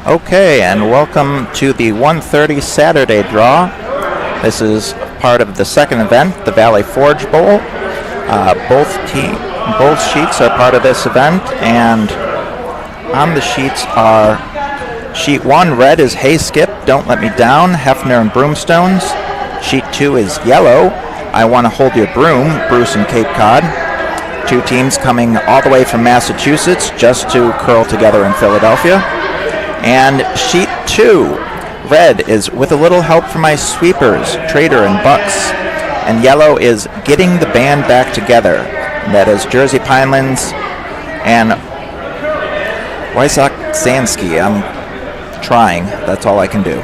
Okay, and welcome to the 1:30 Saturday draw. This is part of the second event, the Valley Forge Bowl. Both sheets are part of this event, and on the sheets are sheet 1, red is Hey Skip, Don't Let Me Down, Heffner and Broomstones. Sheet 2 is yellow, I Want to Hold Your Broom, Bruce and Cape Cod. Two teams coming all the way from Massachusetts just to curl together in Philadelphia. And sheet 2, red is With a Little Help from My Sweepers, Trader and Bucks. And yellow is Getting the Band Back Together. And that is Jersey Pinelands and Wysoczanski. I'm trying. That's all I can do.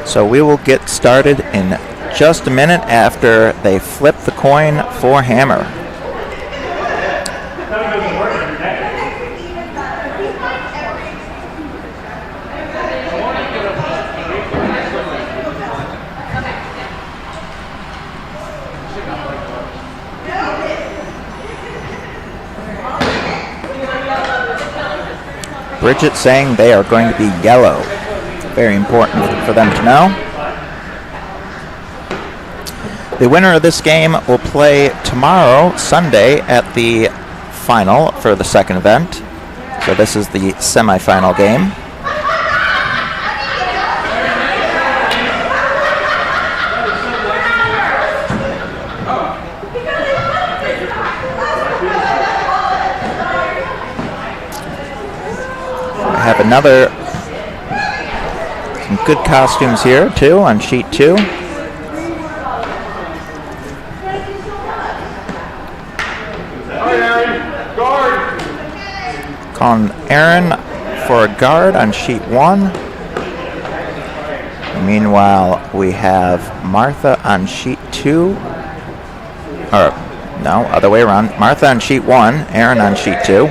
So we will get started in just a minute after they flip the coin for hammer. Bridget saying they are going to be yellow. Very important for them to know. The winner of this game will play tomorrow, Sunday, at the final for the second event. So this is the semifinal game. I have some good costumes here too on sheet 2. Calling Aaron for a guard on sheet 1. Meanwhile, we have Martha on sheet 2. Or, no, other way around. Martha on sheet 1, Aaron on sheet 2.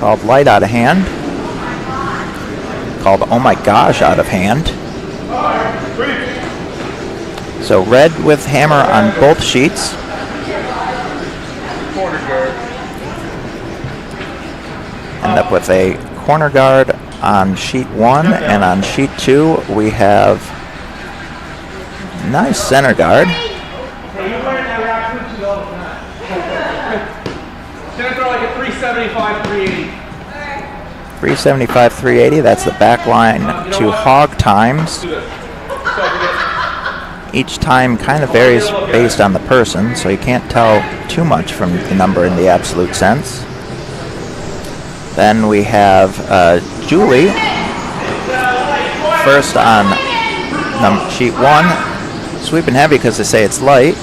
Called light out of hand. Called oh my gosh out of hand. So red with hammer on both sheets. End up with a corner guard on sheet 1, and on sheet 2 we have nice center guard. 375, 380, that's the back line to hog times. Each time kind of varies based on the person, so you can't tell too much from the number in the absolute sense. Then we have Julie, first on sheet 1, sweeping heavy because they say it's light.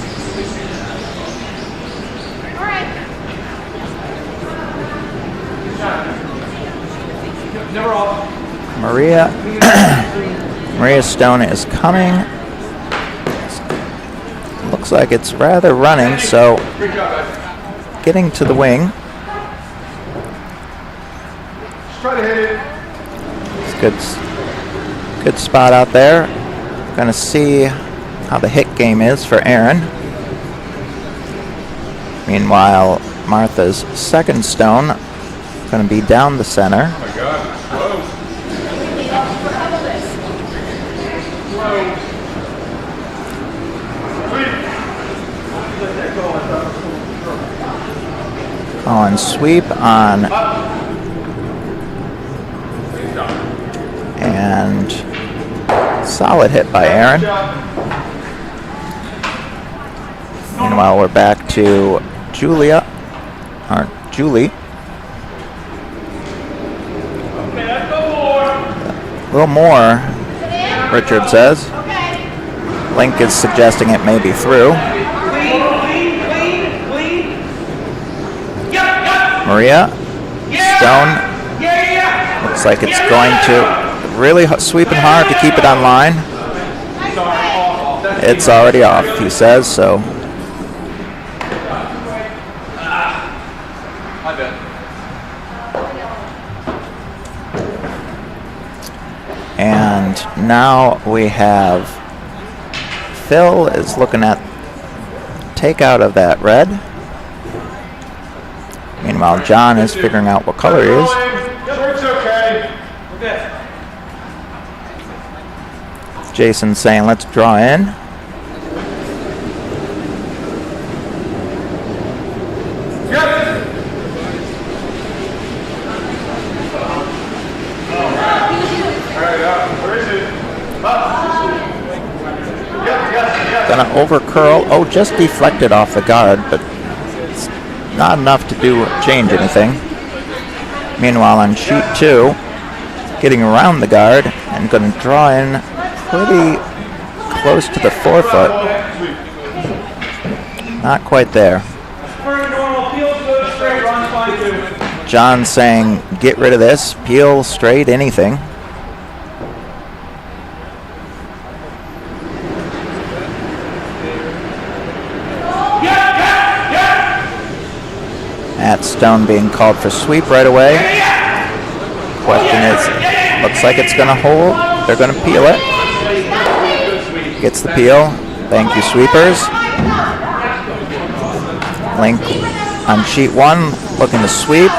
Maria Stone is coming. Looks like it's rather running, so getting to the wing. It's good spot out there. Gonna see how the hit game is for Aaron. Meanwhile, Martha's second stone gonna be down the center. Oh my God. On sweep on, and solid hit by Aaron. Meanwhile, we're back to Julie. A little more, Richard says. Link is suggesting it may be through. Maria Stone, looks like it's going to really sweeping hard to keep it on line. It's already off, he says, so. And now we have Phil is looking at takeout of that red. Meanwhile, John is figuring out what color he is. Jason's saying, let's draw in. Gonna over curl. Oh, just deflected off the guard, but it's not enough to change anything. Meanwhile, on sheet 2, getting around the guard and gonna draw in pretty close to the forefoot. Not quite there. John saying, get rid of this, peel straight, anything. Matt Stone being called for sweep right away. Question is, looks like it's going to hold. They're going to peel it. Gets the peel. Thank you, sweepers. Link on sheet 1, looking to sweep.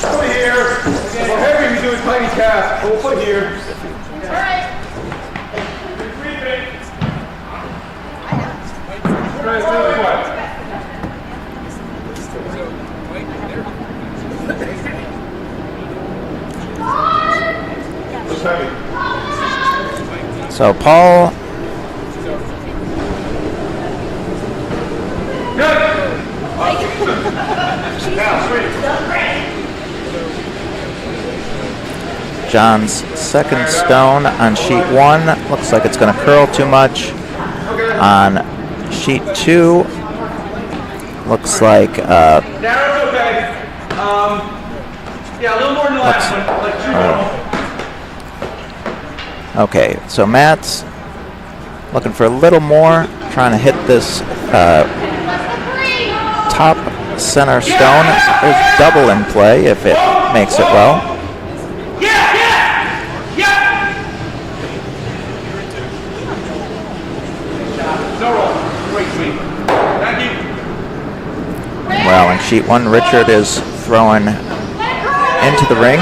Over here. Well, heavy, we do a tiny cast. We'll put here. All right. So Paul John's second stone on sheet 1. Looks like it's going to curl too much. On sheet 2, looks like now it's okay. Yeah, a little more than the last one, like 2 normal. Okay, so Matt's looking for a little more, trying to hit this top center stone. There's double in play if it makes it well. Well, in sheet 1, Richard is throwing into the ring.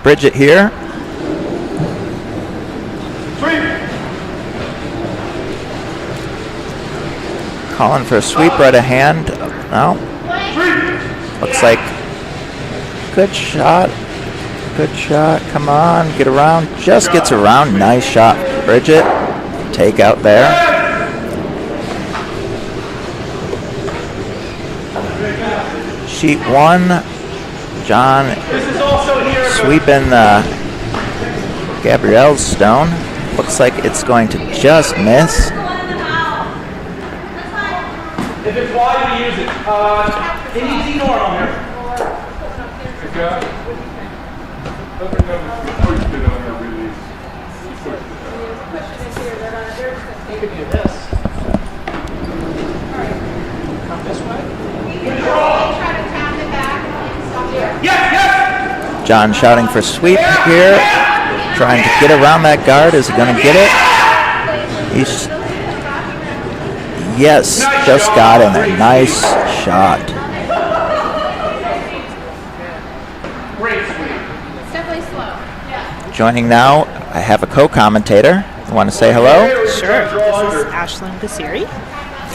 Bridget here. Calling for a sweep right of hand. No. Looks like good shot. Good shot. Come on. Get around. Just gets around. Nice shot, Bridget. Take out there. Sheet 1. John sweeping Gabrielle's stone. Looks like it's going to just miss. If it's wide, we use it. It needs to normal here. You could do this. Come this way. Try to tap it back and stop here. Yes, yes! John shouting for sweep here. Trying to get around that guard. Is he going to get it? He's... Yes, just got in there. Nice shot. It's definitely slow. Yeah. Joining now, I have a co-commentator. You want to say hello? Sure. This is Ashlyn Basiri,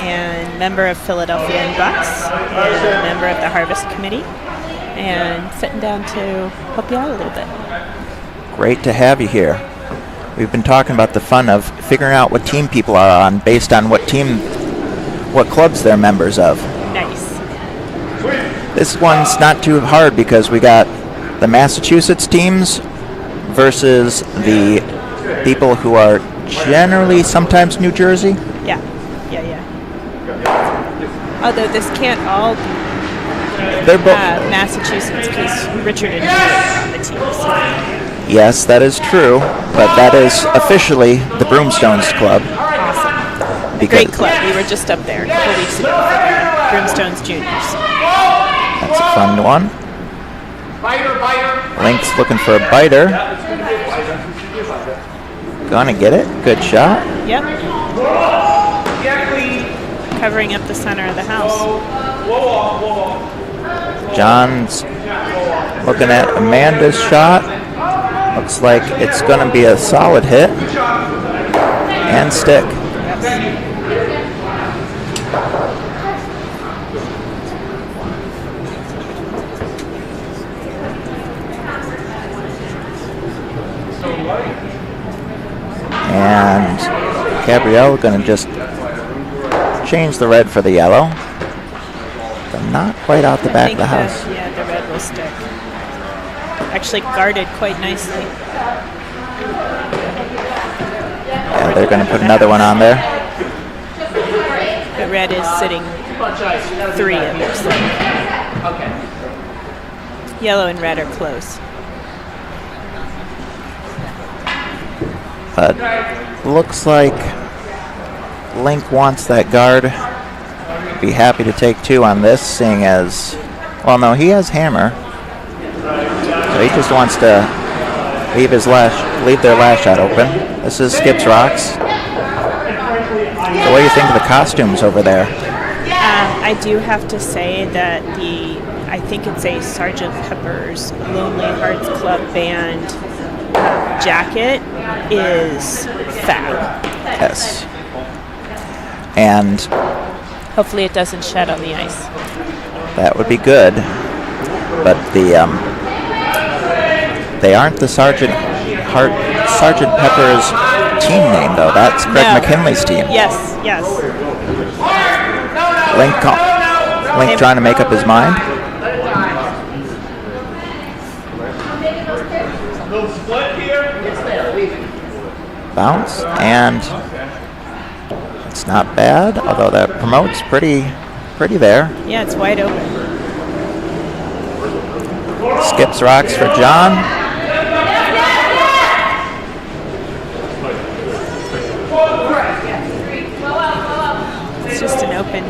and member of Philadelphia and Bucks, and member of the Harvest Committee, and sitting down to help you out a little bit. Great to have you here. We've been talking about the fun of figuring out what team people are on based on what clubs they're members of. Nice. This one's not too hard because we got the Massachusetts teams versus the people who are generally sometimes New Jersey. Yeah. Although this can't all be They're both. Massachusetts, because Richard and Julie are on the team. So. Yes, that is true, but that is officially the Broomstones Club. Awesome. Because Great club. We were just up there a couple weeks ago for the Broomstones Juniors. that's a fun one. Link's looking for a biter. Gonna get it. Good shot. Yep. Covering up the center of the house. John's looking at Amanda's shot. Looks like it's going to be a solid hit. And stick. And Gabrielle going to just change the red for the yellow. But not quite out the back of the house. Yeah, the red will stick. Actually guarded quite nicely. Yeah, they're going to put another one on there. The red is sitting 3, it looks like. Yellow and red are close. But looks like Link wants that guard. Be happy to take 2 on this, seeing as, well, no, he has hammer. So he just wants to leave their last shot open. This is Skip's Rocks. So what do you think of the costumes over there? I do have to say that I think it's a Sgt. Pepper's Lonely Hearts Club Band jacket is fab. Yes. And hopefully it doesn't shed on the ice. That would be good. But they aren't the Sgt. Pepper's team name, though. That's Craig McKinley's team. Yes, yes. Link trying to make up his mind. Bounce, and it's not bad, although that promote's pretty there. Yeah, it's wide open. Skips Rocks for John. It's just an open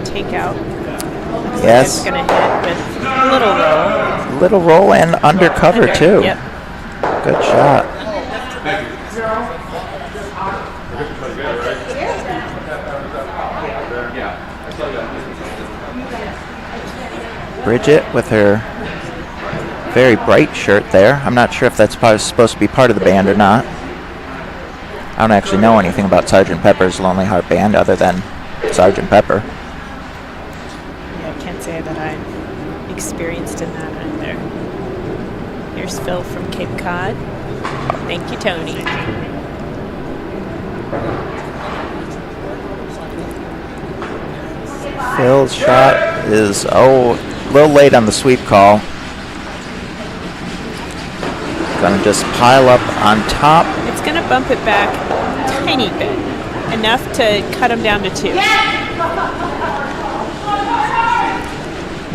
takeout. Yes. It's going to hit with a little roll. Little roll and undercover too. Yep. Good shot. Bridget with her very bright shirt there. I'm not sure if that's supposed to be part of the band or not. I don't actually know anything about Sgt. Pepper's Lonely Heart Band other than Sgt. Pepper. Yeah, I can't say that I'm experienced in that either. Here's Phil from Cape Cod. Thank you, Tony. Phil's shot is, a little late on the sweep call. Gonna just pile up on top. It's going to bump it back a tiny bit, enough to cut him down to 2.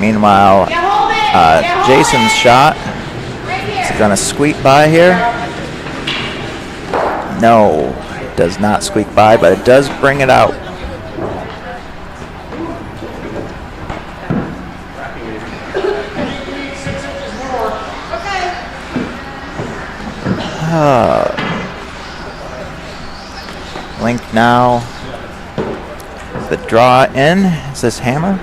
Meanwhile, Jason's shot is gonna squeak by here. No, it does not squeak by, but it does bring it out. Link now. The draw in. Is this hammer?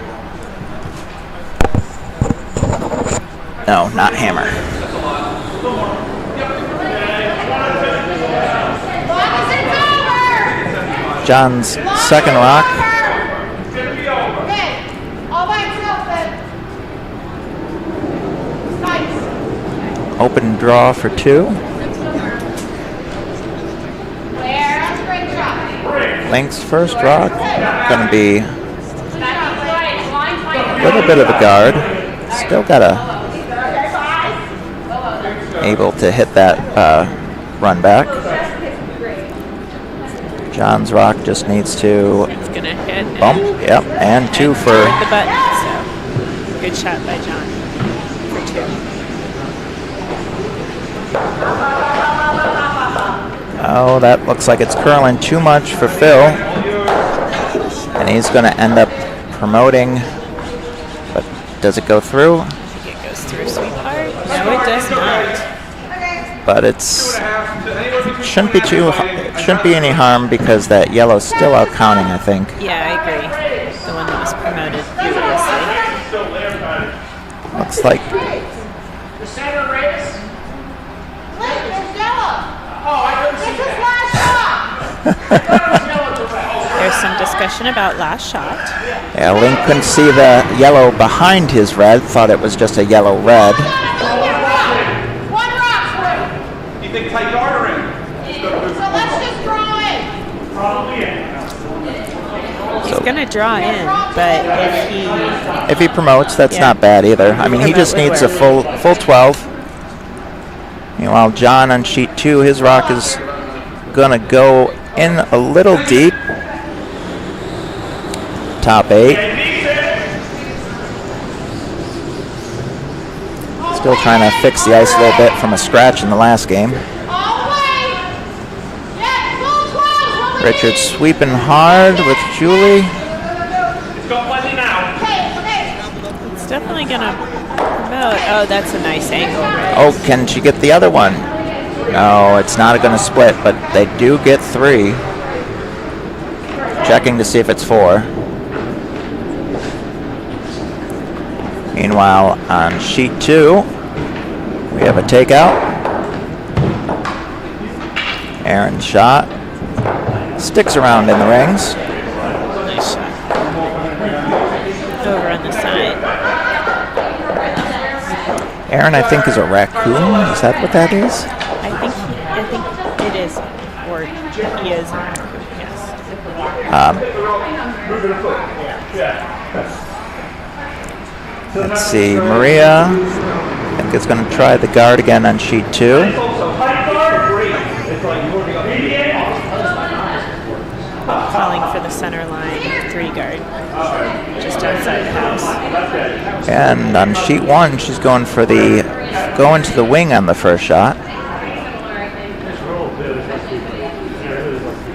No, not hammer. John's second rock. All by itself then. Nice. Open draw for 2. Great shot. Link's first rock. Gonna be a little bit of a guard. Still able to hit that run back. John's rock just needs to It's going to hit. bump. Yep, and 2 for The button, so. Good shot by John for 2. Oh, that looks like it's curling too much for Phil. And he's going to end up promoting. But does it go through? I think it goes through, sweetheart. No, it does not. But shouldn't be any harm because that yellow's still out counting, I think. Yeah, I agree. The one that was promoted previously. Looks like The center race. Wait, there's yellow. Oh, I couldn't see that. This is last shot. There's some discussion about last shot. yeah, Link couldn't see the yellow behind his red, thought it was just a yellow red. One rock, Broom. You think tight guard or in? So let's just draw in. He's going to draw in, but If he promotes, that's Yeah. not bad either. I mean, he just needs a full 12. Meanwhile, John on sheet 2, his rock is gonna go in a little deep. Top 8. Still trying to fix the ice a little bit from a scratch in the last game. All the way. Yeah, full 12. Richard sweeping hard with Julie. It's got plenty now. Okay. it's definitely going to promote. Oh, that's a nice angle, right? Oh, can she get the other one? No, it's not going to split, but they do get 3. Checking to see if it's 4. Meanwhile, on sheet 2, we have a takeout. Aaron's shot. Sticks around in the rings. Nice shot. Over on the side. Aaron, I think, is a raccoon. Is that what that is? I think it is, or he is a raccoon, yes. Let's see. Maria, I think, is going to try the guard again on sheet 2. Calling for the center line 3 guard, just outside the house. And on sheet 1, she's going to the wing on the first shot.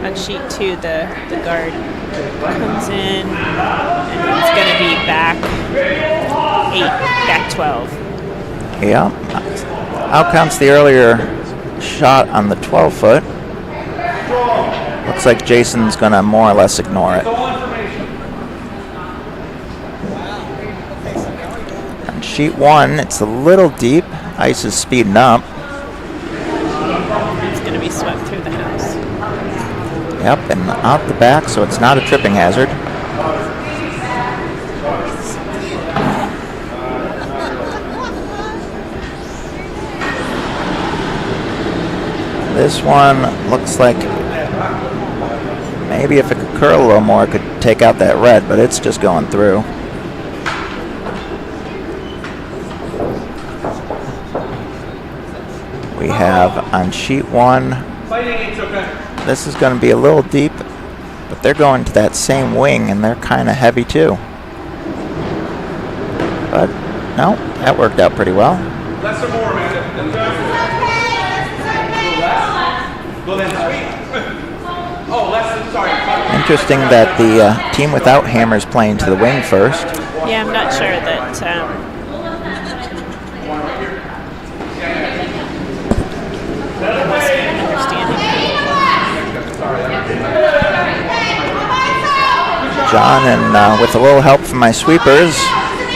On sheet 2, the guard comes in, and it's going to be back 8, back 12. Yeah. Outcounts the earlier shot on the 12-foot. Looks like Jason's going to more or less ignore it. On sheet 1, it's a little deep. Ice is speeding up. It's going to be swept through the house. Yep, and out the back, so it's not a tripping hazard. This one looks like maybe if it could curl a little more, it could take out that red, but it's just going through. We have on sheet 1, this is going to be a little deep, but they're going to that same wing, and they're kind of heavy too. But no, that worked out pretty well. Less or more, man. Go then, sweet. Oh, less than, sorry. Interesting that the team without hammers playing to the wing first. Yeah, I'm not sure that understanding. John, and with a little help from my sweepers,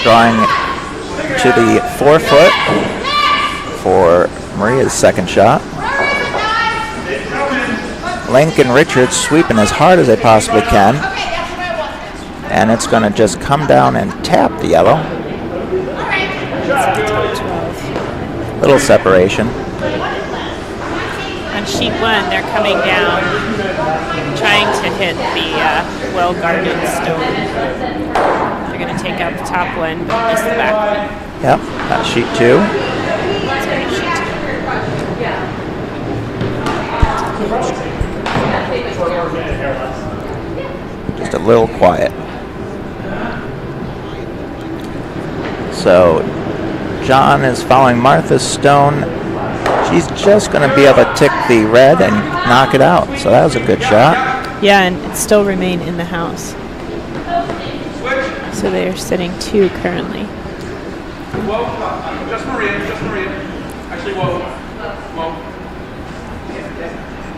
drawing to the 4-foot for Maria's second shot. Link and Richard sweeping as hard as they possibly can. And it's going to just come down and tap the yellow. Little separation. On sheet 1, they're coming down, trying to hit the well-guarded stone. They're going to take out the top one, but miss the back one. Yep, that's sheet 2. That's going to be sheet 2. Just a little quiet. So John is following Martha's stone. She's just going to be able to tick the red and knock it out. So that was a good shot. Yeah, and it still remain in the house. So they're sitting 2 currently. Whoa, just Maria. Actually, whoa.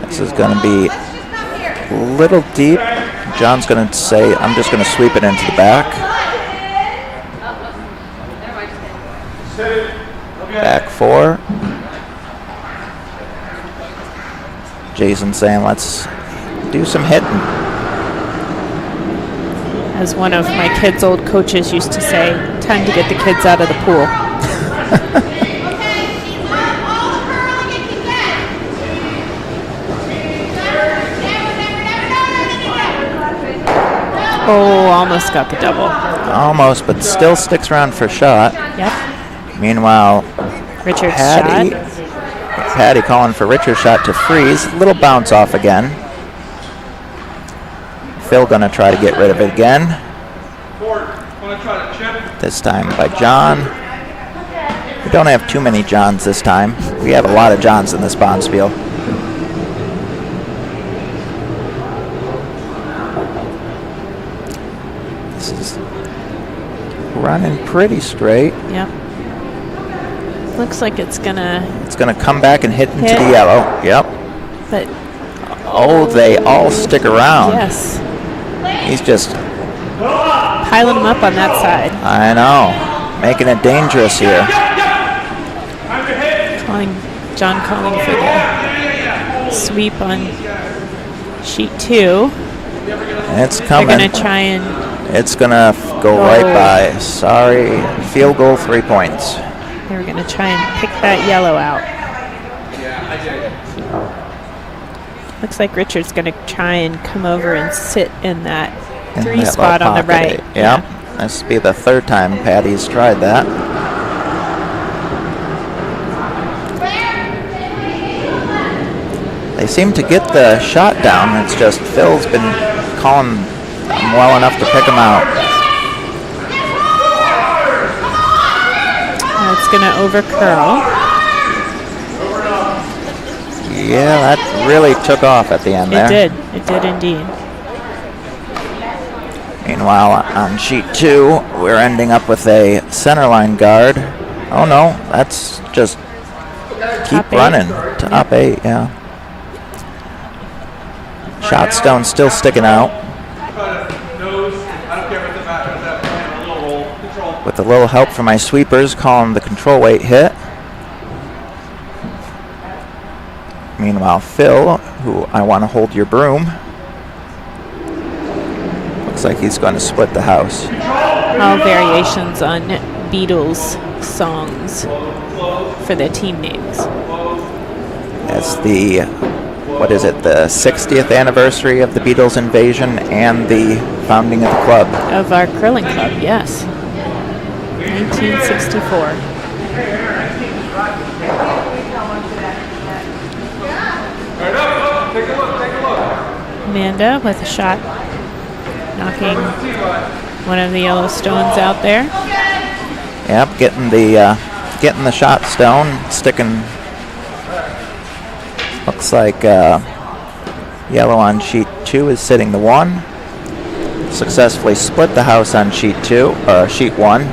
This is going to be a little deep. John's going to say, I'm just going to sweep it into the back. Back 4. Jason saying, let's do some hitting. As one of my kids' old coaches used to say, time to get the kids out of the pool. Oh, almost got the double. Almost, but still sticks around for a shot. Yep. Meanwhile, Richard's Patty calling for Richard's shot to freeze. Little bounce off again. Phil gonna try to get rid of it again. This time by John. We don't have too many Johns this time. We have a lot of Johns in this Bonspiel. This is running pretty straight. Yep. Looks like it's gonna come back and hit into the yellow. Yep. But oh, they all stick around. yes. He's just Piling them up on that side. I know. Making it dangerous here. John calling for the sweep on sheet 2. It's coming. They're going to try and... It's going to go right by. Sorry. Field goal, 3 points. They were going to try and pick that yellow out. Looks like Richard's going to try and come over and sit in that 3 spot on the right. Yeah. This will be the 3rd time Patty's tried that. They seem to get the shot down. It's just Phil's been calling them well enough to pick them out. It's going to overcurl. Yeah, that really took off at the end there. It did indeed. Meanwhile, on sheet 2, we're ending up with a centerline guard. Oh no, that's just keep running. Top 8, yeah. Shot stone still sticking out. With a little help from my sweepers, calling the control weight hit. Meanwhile, Phil, who I want to hold your broom, looks like he's going to split the house. All variations on Beatles songs for their team names. That's the, what is it, the 60th anniversary of the Beatles invasion and the founding of the club. Of our curling club, yes. 1964. Amanda with a shot, knocking one of the yellow stones out there. Yep, getting the shot stone, sticking. Looks like yellow on sheet 2 is sitting the 1. Successfully split the house on sheet 2 or sheet 1.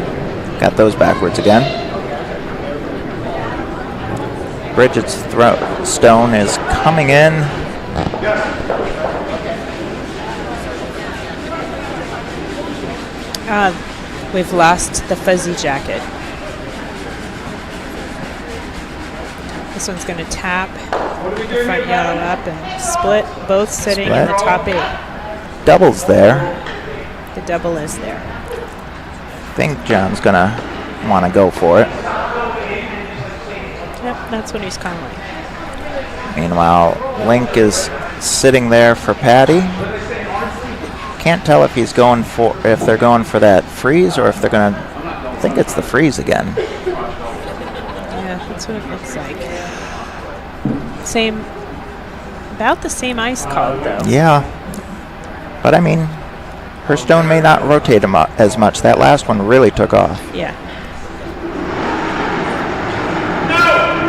Got those backwards again. Bridget's stone is coming in. We've lost the fuzzy jacket. This one's going to tap the front yellow up and split, both sitting in the top 8. Doubles there. The double is there. I think John's going to want to go for it. Yep, that's what he's calling. Meanwhile, Link is sitting there for Patty. Can't tell if they're going for that freeze or if they're going to. I think it's the freeze again. Yeah, that's what it looks like. About the same ice called though. Yeah, but I mean, her stone may not rotate as much. That last one really took off. Yeah.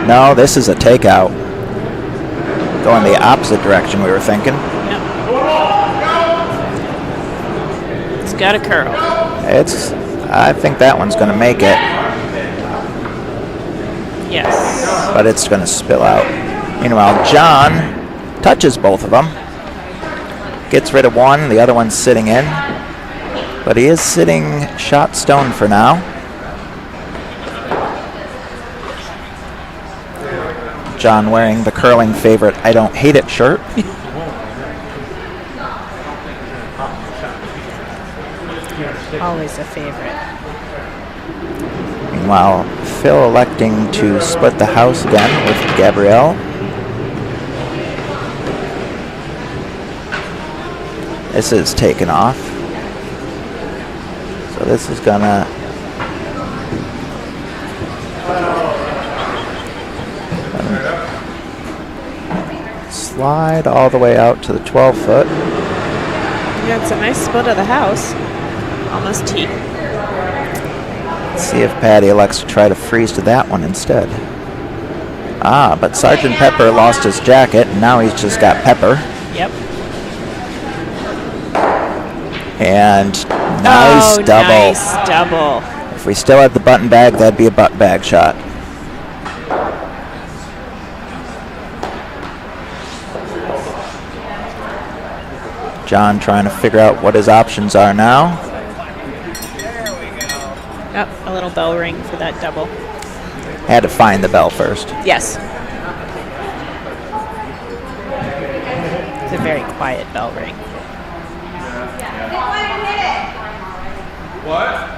No, this is a takeout. Going the opposite direction we were thinking. Yep. It's got a curl. I think that one's going to make it, Yes. but it's going to spill out. Meanwhile, John touches both of them. Gets rid of one, the other one's sitting in. But he is sitting shot stone for now. John wearing the curling favorite I don't hate it shirt. Always a favorite. Meanwhile, Phil electing to split the house again with Gabrielle. This is taken off. So this is gonna slide all the way out to the 12 foot. Yeah, it's a nice split of the house. Almost T. Let's see if Patty elects to try to freeze to that one instead. Ah, but Sergeant Pepper lost his jacket, and now he's just got Pepper. Yep. And nice double. Nice double. If we still had the button bag, that'd be a button bag shot. John trying to figure out what his options are now. Yep, a little bell ring for that double. Had to find the bell first. Yes. It's a very quiet bell ring. What?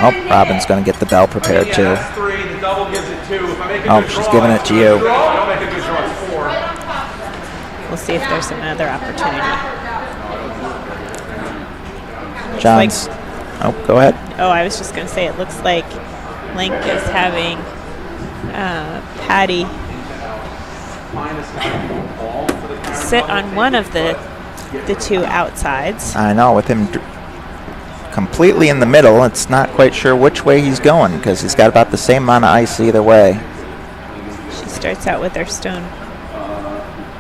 Oh, Robin's going to get the bell prepared Yeah, too. that's 3. The double gives it 2. If I make a Oh, good she's draw, giving it to you. I'll make a good draw. It's 4. We'll see if there's another opportunity. John's. Oh, go ahead. Oh, I was just going to say, it looks like Link is having Patty sit on one of the two outsides. I know, with him completely in the middle, it's not quite sure which way he's going because he's got about the same amount of ice either way. She starts out with her stone.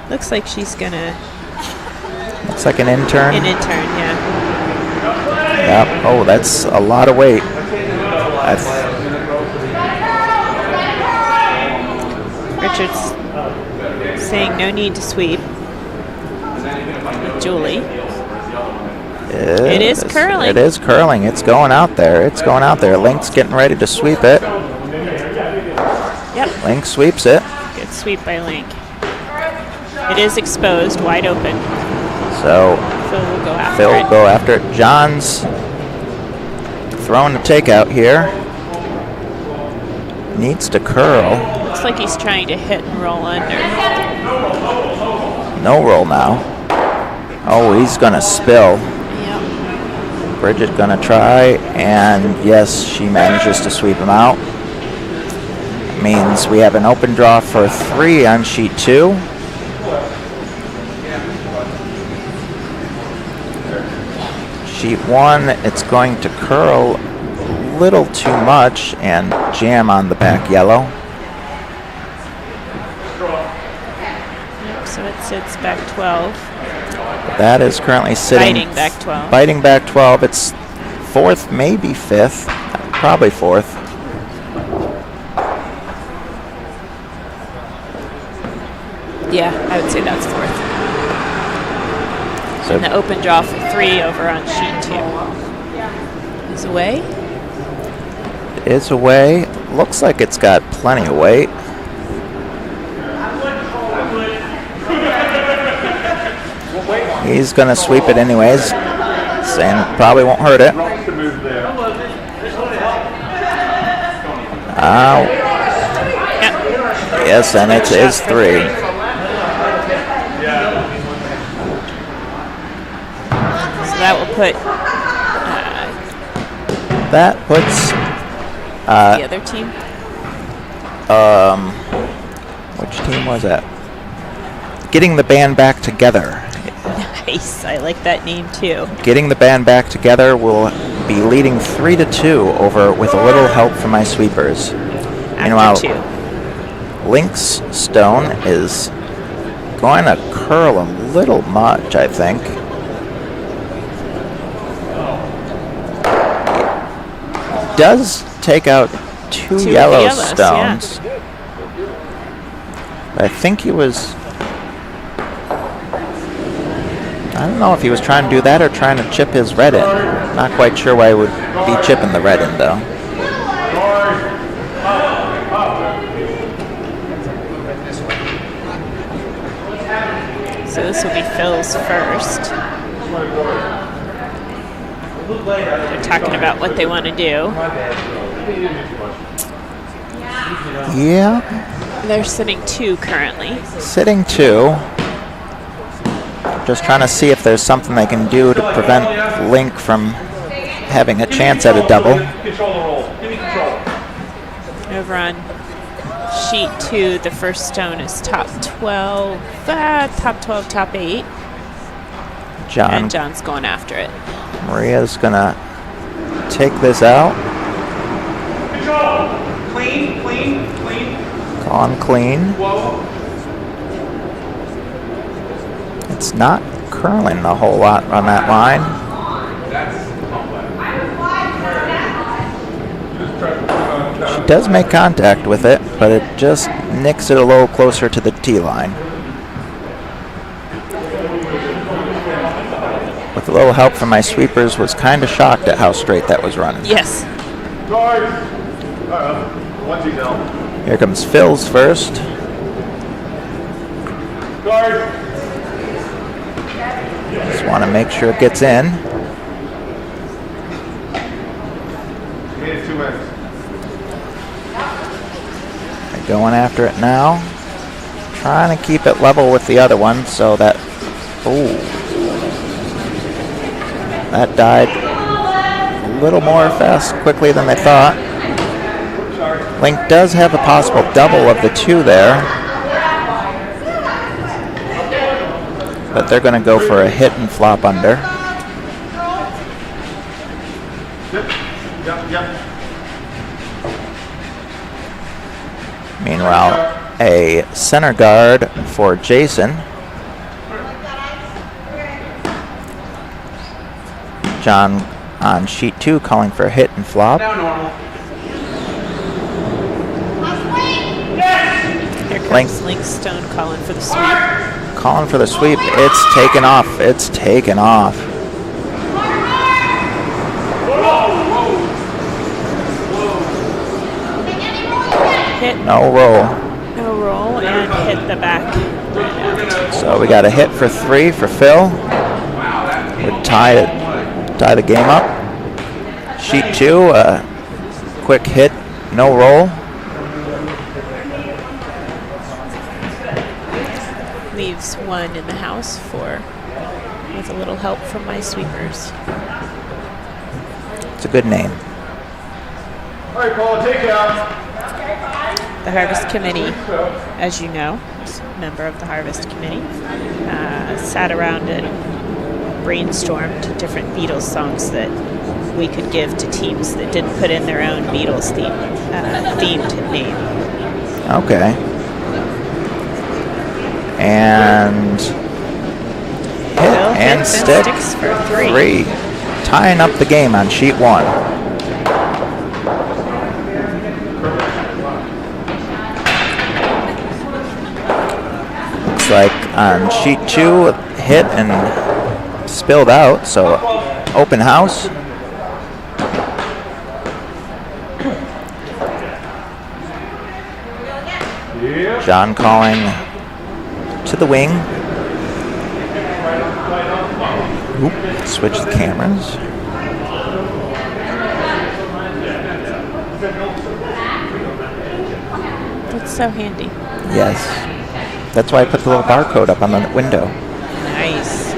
Looks like she's going to... Looks like an intern. An intern, yeah. Yep. Oh, that's a lot of weight. Richard's saying no need to sweep with Julie. It is curling. It is curling. It's going out there. It's going out there. Link's getting ready to sweep it. Yep. Link sweeps it. Good sweep by Link. It is exposed, wide open. So Phil will go after Phil it. will go after it. John's throwing the takeout here. Needs to curl. Looks like he's trying to hit and roll under. No roll now. Oh, he's going to spill. Yep. Bridget going to try, and yes, she manages to sweep him out. Means we have an open draw for 3 on sheet 2. Sheet 1, it's going to curl a little too much and jam on the back yellow. Yep, so it sits back 12. That is currently sitting... Biting back 12. Biting back 12. It's 4th, maybe 5th. Probably 4th. Yeah, I would say that's 4th. So And the open draw for 3 over on sheet 2 is away. it is away. Looks like it's got plenty of weight. He's going to sweep it anyways. Saying it probably won't hurt it. Ow. Yep. Yes, and it is 3. So that will put That puts the other team. which team was that? Getting the band back together. Nice. I like that name too. Getting the band back together will be leading 3-2 over with a little help from my sweepers. Meanwhile, After 2. Link's stone is going to curl a little much, I think. Does take out two yellow stones. Yeah. But I think he was... I don't know if he was trying to do that or trying to chip his red in. Not quite sure why he would be chipping the red in, though. So this will be Phil's first. They're talking about what they want to do. Yeah. They're sitting 2 currently. Sitting 2. Just trying to see if there's something they can do to prevent Link from having a chance at a double. Control the roll. Give me control. Over on sheet 2, the first stone is top 12, top 12, top 8. And John's going after it. Maria's gonna take this out. Control. Clean, clean, clean. On clean. Whoa. It's not curling a whole lot on that line. She does make contact with it, but it just nicks it a little closer to the tee line. With a little help from my sweepers, was kind of shocked at how straight that was running. Yes. Here comes Phil's first. Just want to make sure it gets in. They're going after it now. Trying to keep it level with the other one so that... Ooh. That died a little more quickly than they thought. Link does have a possible double of the 2 there. But they're going to go for a hit and flop under. Meanwhile, a center guard for Jason. John on sheet 2 calling for a hit and flop. Now normal. Here comes Link's stone calling for the sweep. Calling for the sweep. It's taken off. It's taken off. Hit. No roll. No roll and hit the back. So we got a hit for 3 for Phil. Would tie the game up. Sheet 2, quick hit, no roll. Leaves 1 in the house with a little help from my sweepers. It's a good name. All right, Paul, take it out. The Harvest Committee, as you know, is a member of the Harvest Committee, sat around and brainstormed different Beatles songs that we could give to teams that didn't put in their own Beatles themed name. Okay. And hit and stick. Sticks for 3. 3. Tying up the game on sheet 1. Looks like on sheet 2, hit and spilled out, so open house. John calling to the wing. Oop, switch the cameras. It's so handy. Yes. That's why I put the little barcode up on the window. Nice.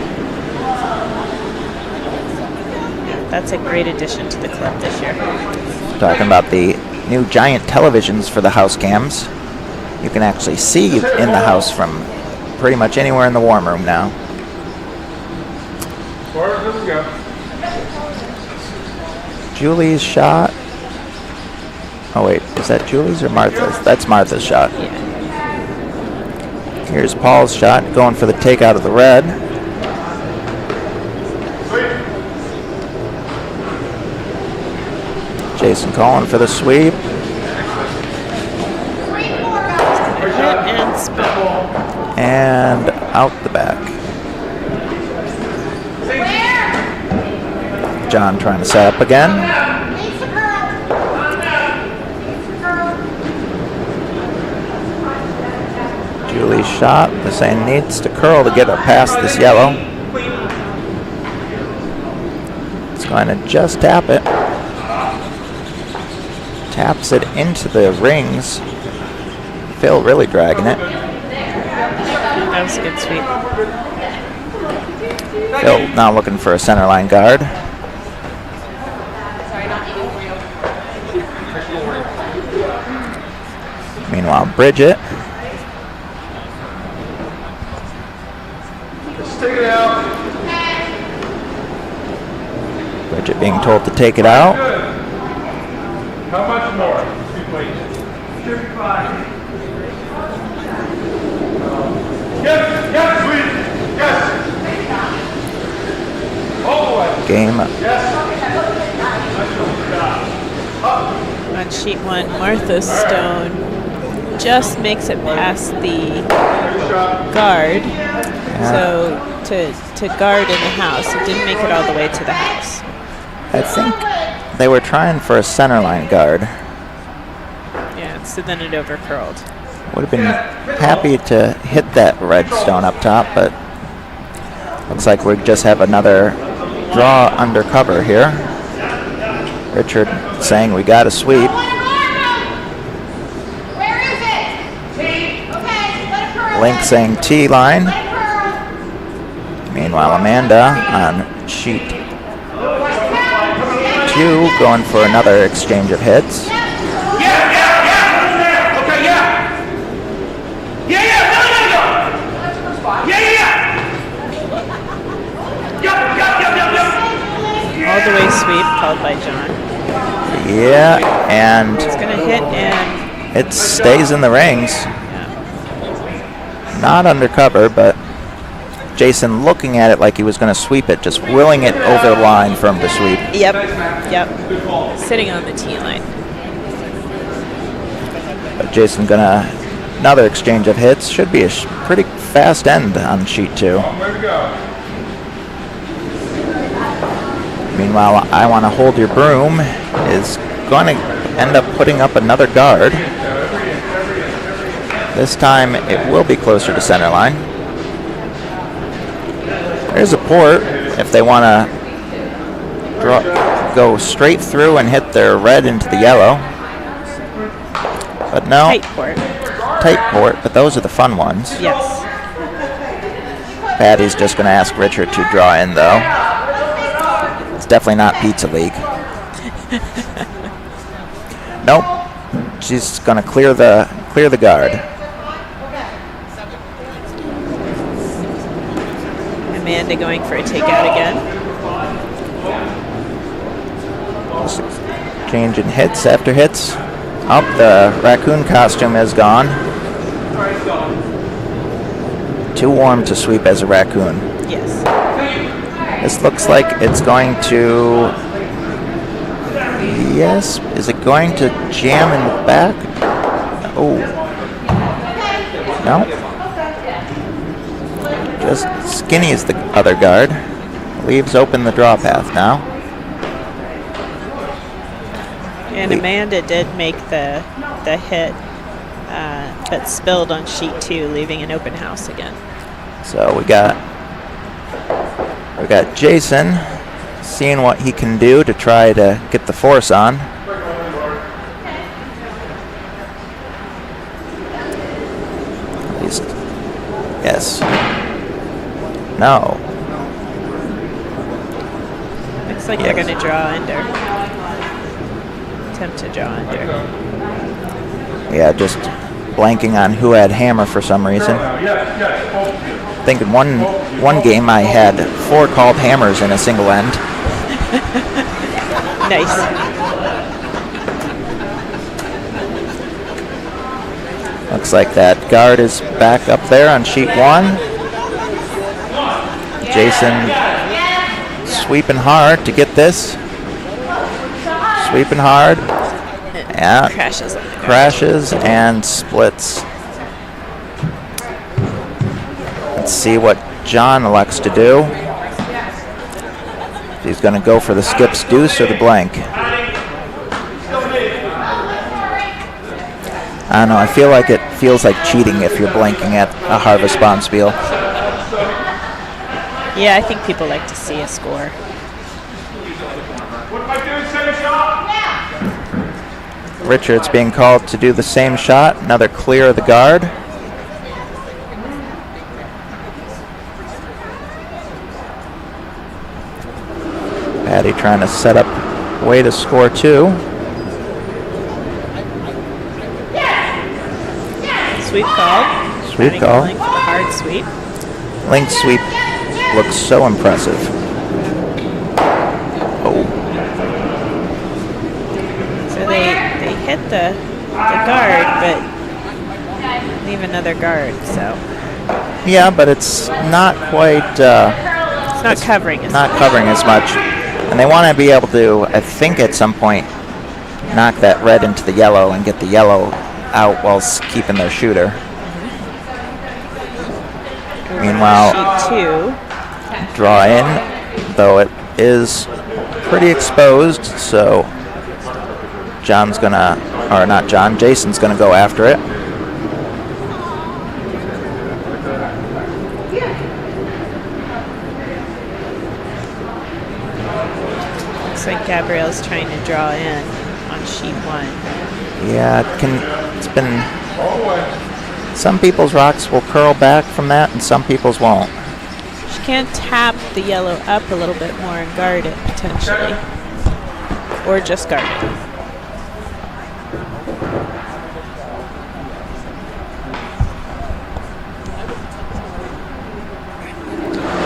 That's a great addition to the club this year. Talking about the new giant televisions for the house cams. You can actually see in the house from pretty much anywhere in the warm room now. Julie's shot. Oh wait, is that Julie's or Martha's? That's Martha's shot. Yeah. Here's Paul's shot, going for the takeout of the red. Jason calling for the sweep. Hit and spill. And out the back. John trying to set up again. Julie's shot. The same needs to curl to get it past this yellow. It's going to just tap it. Taps it into the rings. Phil really dragging it. That was a good sweep. Phil now looking for a center line guard. Meanwhile, Bridget. Take it out. Bridget being told to take it out. How much more? 55. Yes, sweet. Yes. All the way. Game. On sheet 1, Martha Stone just makes it past the guard. So to guard in the house, it didn't make it all the way to the house. I think they were trying for a center line guard. Yeah, so then it overcurled. Would have been happy to hit that red stone up top, but looks like we just have another draw undercover here. Richard saying we got a sweep. Where is it? T. Okay, let it curl. Link saying T line. Meanwhile, Amanda on sheet 2 going for another exchange of hits. Okay, yeah. Yeah, no. Yeah. All the way sweep called by John. Yeah, and It's going to hit and it stays in the rings. Not undercover, but Jason looking at it like he was going to sweep it, just willing it over the line for him to sweep. Yep. Sitting on the tee line. But Jason gonna another exchange of hits. Should be a pretty fast end on sheet 2. Meanwhile, I Want to Hold Your Broom is going to end up putting up another guard. This time it will be closer to center line. There's a port if they want to go straight through and hit their red into the yellow. But no. Tight port, but those are the fun ones. Yes. Patty's just going to ask Richard to draw in, though. It's definitely not Pizza League. Nope. She's going to clear the guard. Amanda going for a takeout again. Changing hits after hits. Oh, the raccoon costume is gone. Too warm to sweep as a raccoon. Yes. This looks like it's going to... Yes. Is it going to jam in the back? Oh. No. Just skinny as the other guard. Leaves open the draw path now. And Amanda did make the hit, but spilled on sheet 2, leaving an open house again. So we got Jason seeing what he can do to try to get the force on. At least, yes. No. Looks like they're going to draw under. Attempt to draw under. Yeah, just blanking on who had hammer for some reason. I think in one game I had 4 called hammers in a single end. Nice. Looks like that guard is back up there on sheet 1. Jason sweeping hard to get this. Sweeping hard. Yeah. Crashes and splits. Let's see what John elects to do. He's going to go for the skips deuce or the blank. I don't know. I feel like it feels like cheating if you're blanking at a Harvest Bonspiel. Yeah, I think people like to see a score. Richard's being called to do the same shot. Another clear of the guard. Patty trying to set up a way to score 2. Sweep call. Sweep call. Hard sweep. Link sweep looks so impressive. Oh. So they hit the guard, but leave another guard. So Yeah, but it's not quite. it's not covering as Not covering as much, and they want to be able to, I think, at some point, knock that red into the yellow and get the yellow out while keeping their shooter. Meanwhile, sheet 2. draw in, though it is pretty exposed, so John's gonna, or not John, Jason's gonna go after it. Looks like Gabrielle's trying to draw in on sheet 1. Yeah, it's been, some people's rocks will curl back from that and some people's won't. She can tap the yellow up a little bit more and guard it potentially, or just guard it.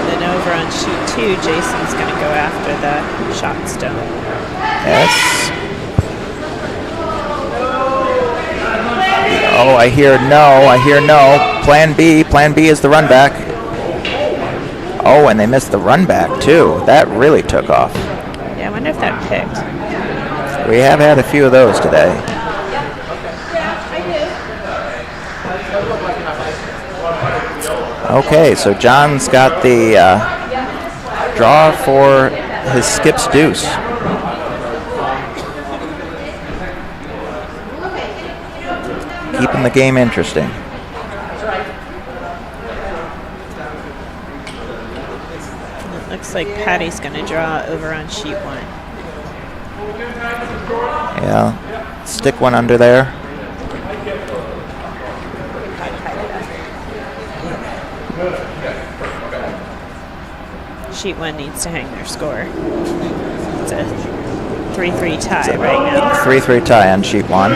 Then over on sheet 2, Jason's going to go after the shot stone. Yes. Oh, I hear no. Plan B is the run back. Oh, and they missed the run back too. That really took off. Yeah, I wonder if that picked. We have had a few of those today. Okay, so John's got the draw for his skips deuce. Keeping the game interesting. It looks like Patty's going to draw over on sheet 1. Yeah, stick one under there. Sheet 1 needs to hang their score. It's a 3-3 tie right now. 3-3 tie on sheet 1.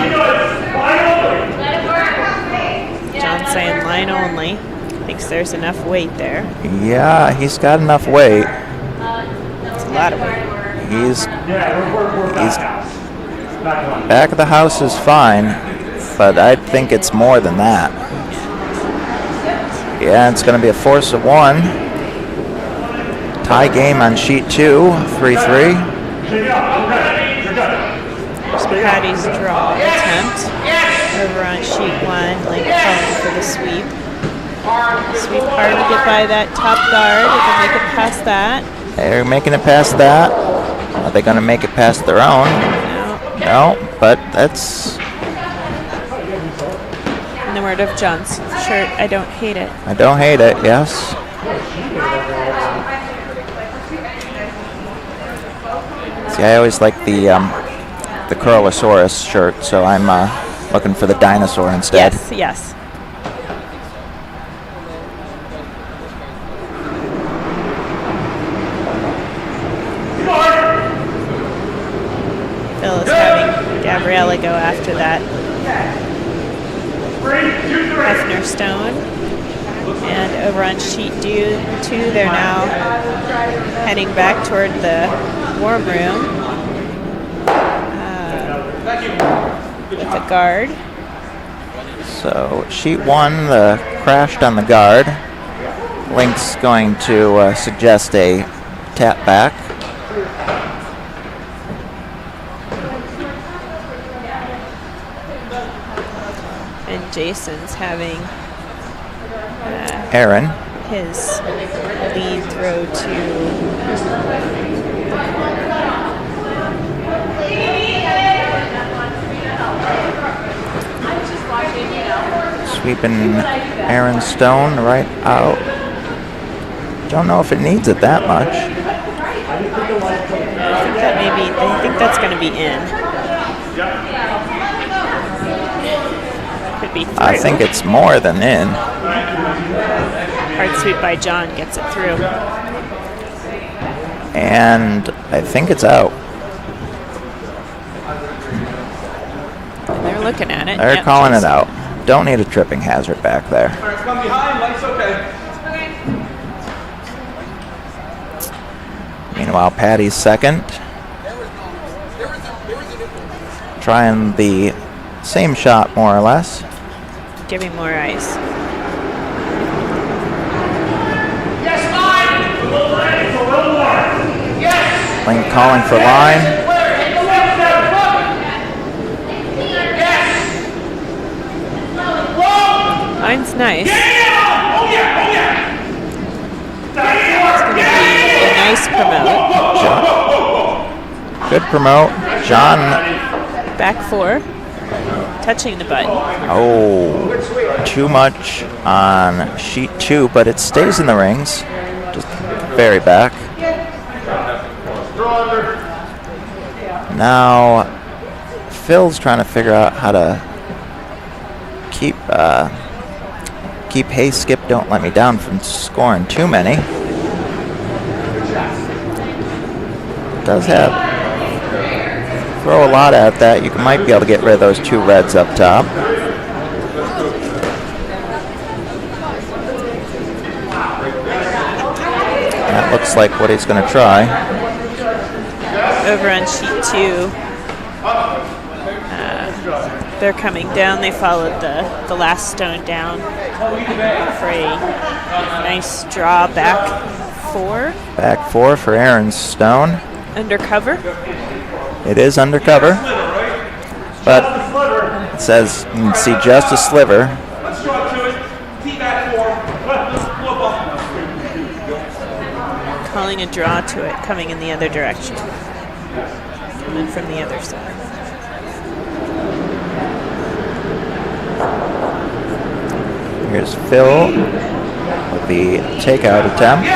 John's saying line only. Thinks there's enough weight there. Yeah, he's got enough weight. It's a lot of weight. He's back of the house is fine, but I think it's more than that. Yeah, it's going to be a force of 1. Tie game on sheet 2, 3-3. There's Patty's draw attempt over on sheet 1. Link calling for the sweep. Sweep hard to get by that top guard. They can make it past that. They're making it past that. Are they going to make it past their own? No, but that's... In the word of John's shirt, I don't hate it. I don't hate it, yes. See, I always like the Curlosaurus shirt, so I'm looking for the dinosaur instead. Yes. Phil is having Gabriella go after that Heffner stone. And over on sheet 2, they're now heading back toward the warm room with the guard. So sheet 1, the crashed on the guard. Link's going to suggest a tap back. And Jason's having Aaron. his lead throw to Sweeping Aaron Stone right out. Don't know if it needs it that much. I think that's going to be in. Could be through. I think it's more than in. Hard sweep by John gets it through. And I think it's out. And they're looking at it. They're Yep, calling it Jason. out. Don't need a tripping hazard back there. All right, come behind, light's okay. Meanwhile, Patty's second. Trying the same shot, more or less. Giving more ice. Yes, line. A little ready for a little more. Yes. Link calling for line. Clear. Take the left side. Look. Yes. Whoa. Line's nice. Oh yeah. Oh yeah. It's going to be a nice promote. Good promote. John. Back 4. Touching the button. Oh, too much on sheet 2, but it stays in the rings. Just very back. Now, Phil's trying to figure out how to keep Hey Skip Don't Let Me Down from scoring too many. Does have throw a lot at that. You might be able to get rid of those 2 reds up top. That looks like what he's going to try. Over on sheet 2. They're coming down. They followed the last stone down for a nice draw back 4. Back 4 for Aaron's stone. Undercover. It is undercover, but it says you can see just a sliver. Let's draw to it. T back 4. Calling a draw to it, coming in the other direction. Coming from the other side. Here's Phil with the takeout attempt.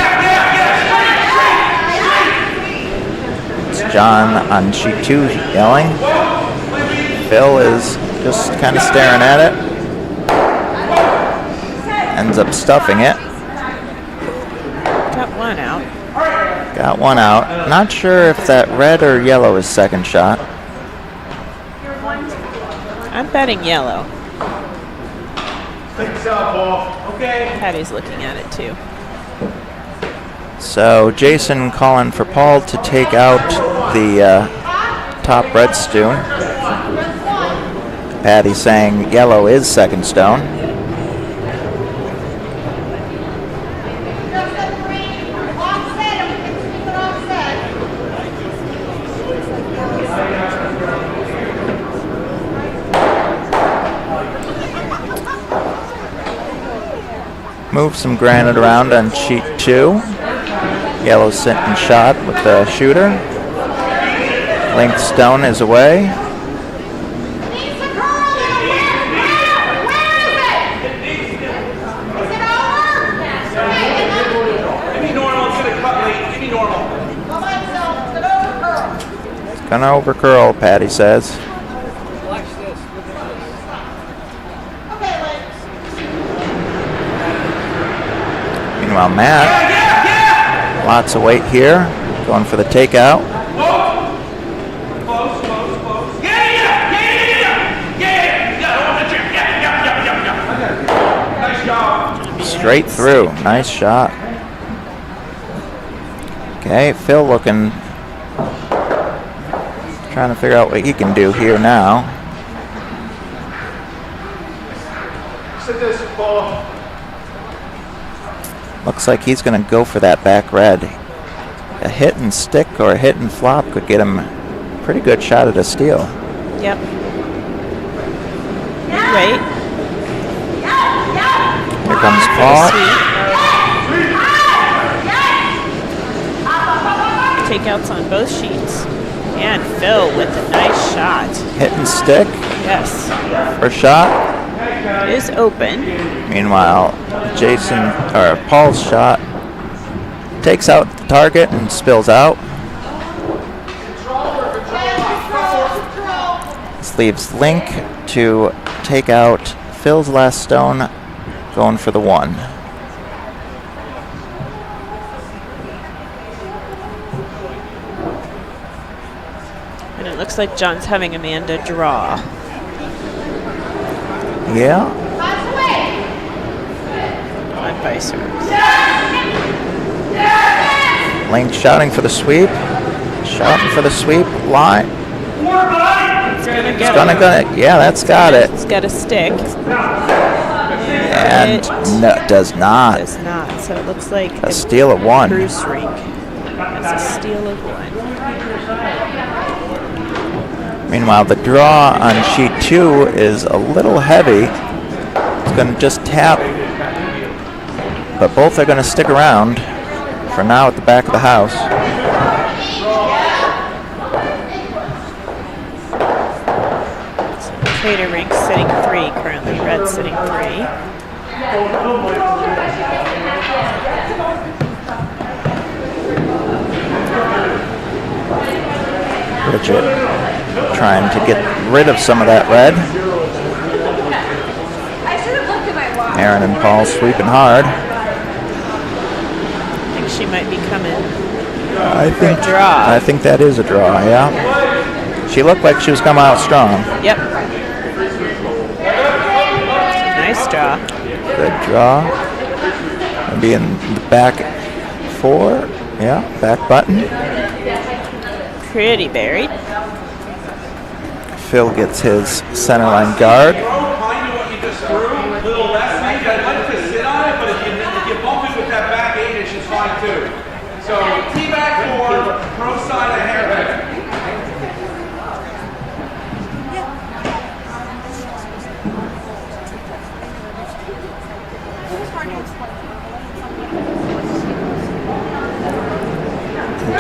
It's John on sheet 2 yelling. Phil is just kind of staring at it. Ends up stuffing it. Got one out. Got one out. Not sure if that red or yellow is second shot. I'm betting yellow. Take this out, Paul. Okay. Patty's looking at it too. So Jason calling for Paul to take out the top red stone. Patty saying yellow is second stone. Move some granite around on sheet 2. Yellow sitting shot with the shooter. Link stone is away. Give me normal. It's gonna cut late. Give me normal. It's gonna overcurl, Patty says. Meanwhile, Matt, lots of weight here, going for the takeout. Close. Yeah. Nice job. Straight through. Nice shot. Okay, Phil looking, trying to figure out what he can do here now. Looks like he's going to go for that back red. A hit and stick or a hit and flop could get him a pretty good shot at a steal. Yep. Wait. Here comes Paul. Takeouts on both sheets. And Phil with a nice shot. Hit and stick. Yes. First shot. It is open. Meanwhile, Paul's shot takes out the target and spills out. This leaves Link to take out Phil's last stone, going for the 1. And it looks like John's having Amanda draw. Yeah. On vice versa. Link shouting for the sweep. Shouting for the sweep. Line. It's gonna It's get gonna, yeah, that's got it. It's got a stick. And no, does not. Does not. So it looks like A steal of 1. Bruce Rink has a steal of 1. Meanwhile, the draw on sheet 2 is a little heavy. It's going to just tap, but both are going to stick around for now at the back of the house. So Trader Rink sitting 3 currently. Red sitting 3. Bridget trying to get rid of some of that red. Aaron and Paul sweeping hard. I think she might be coming. I think draw. I think that is a draw, yeah. She looked like she was coming out strong. Yep. Nice draw. Good draw. Maybe in the back 4. Yeah, back button. Pretty buried. Phil gets his centerline guard. Kind of what you just threw, a little less. I'd like to sit on it, but if you bump it with that back 8-inch, it's fine too. So T-back 4, pro side of hairhead.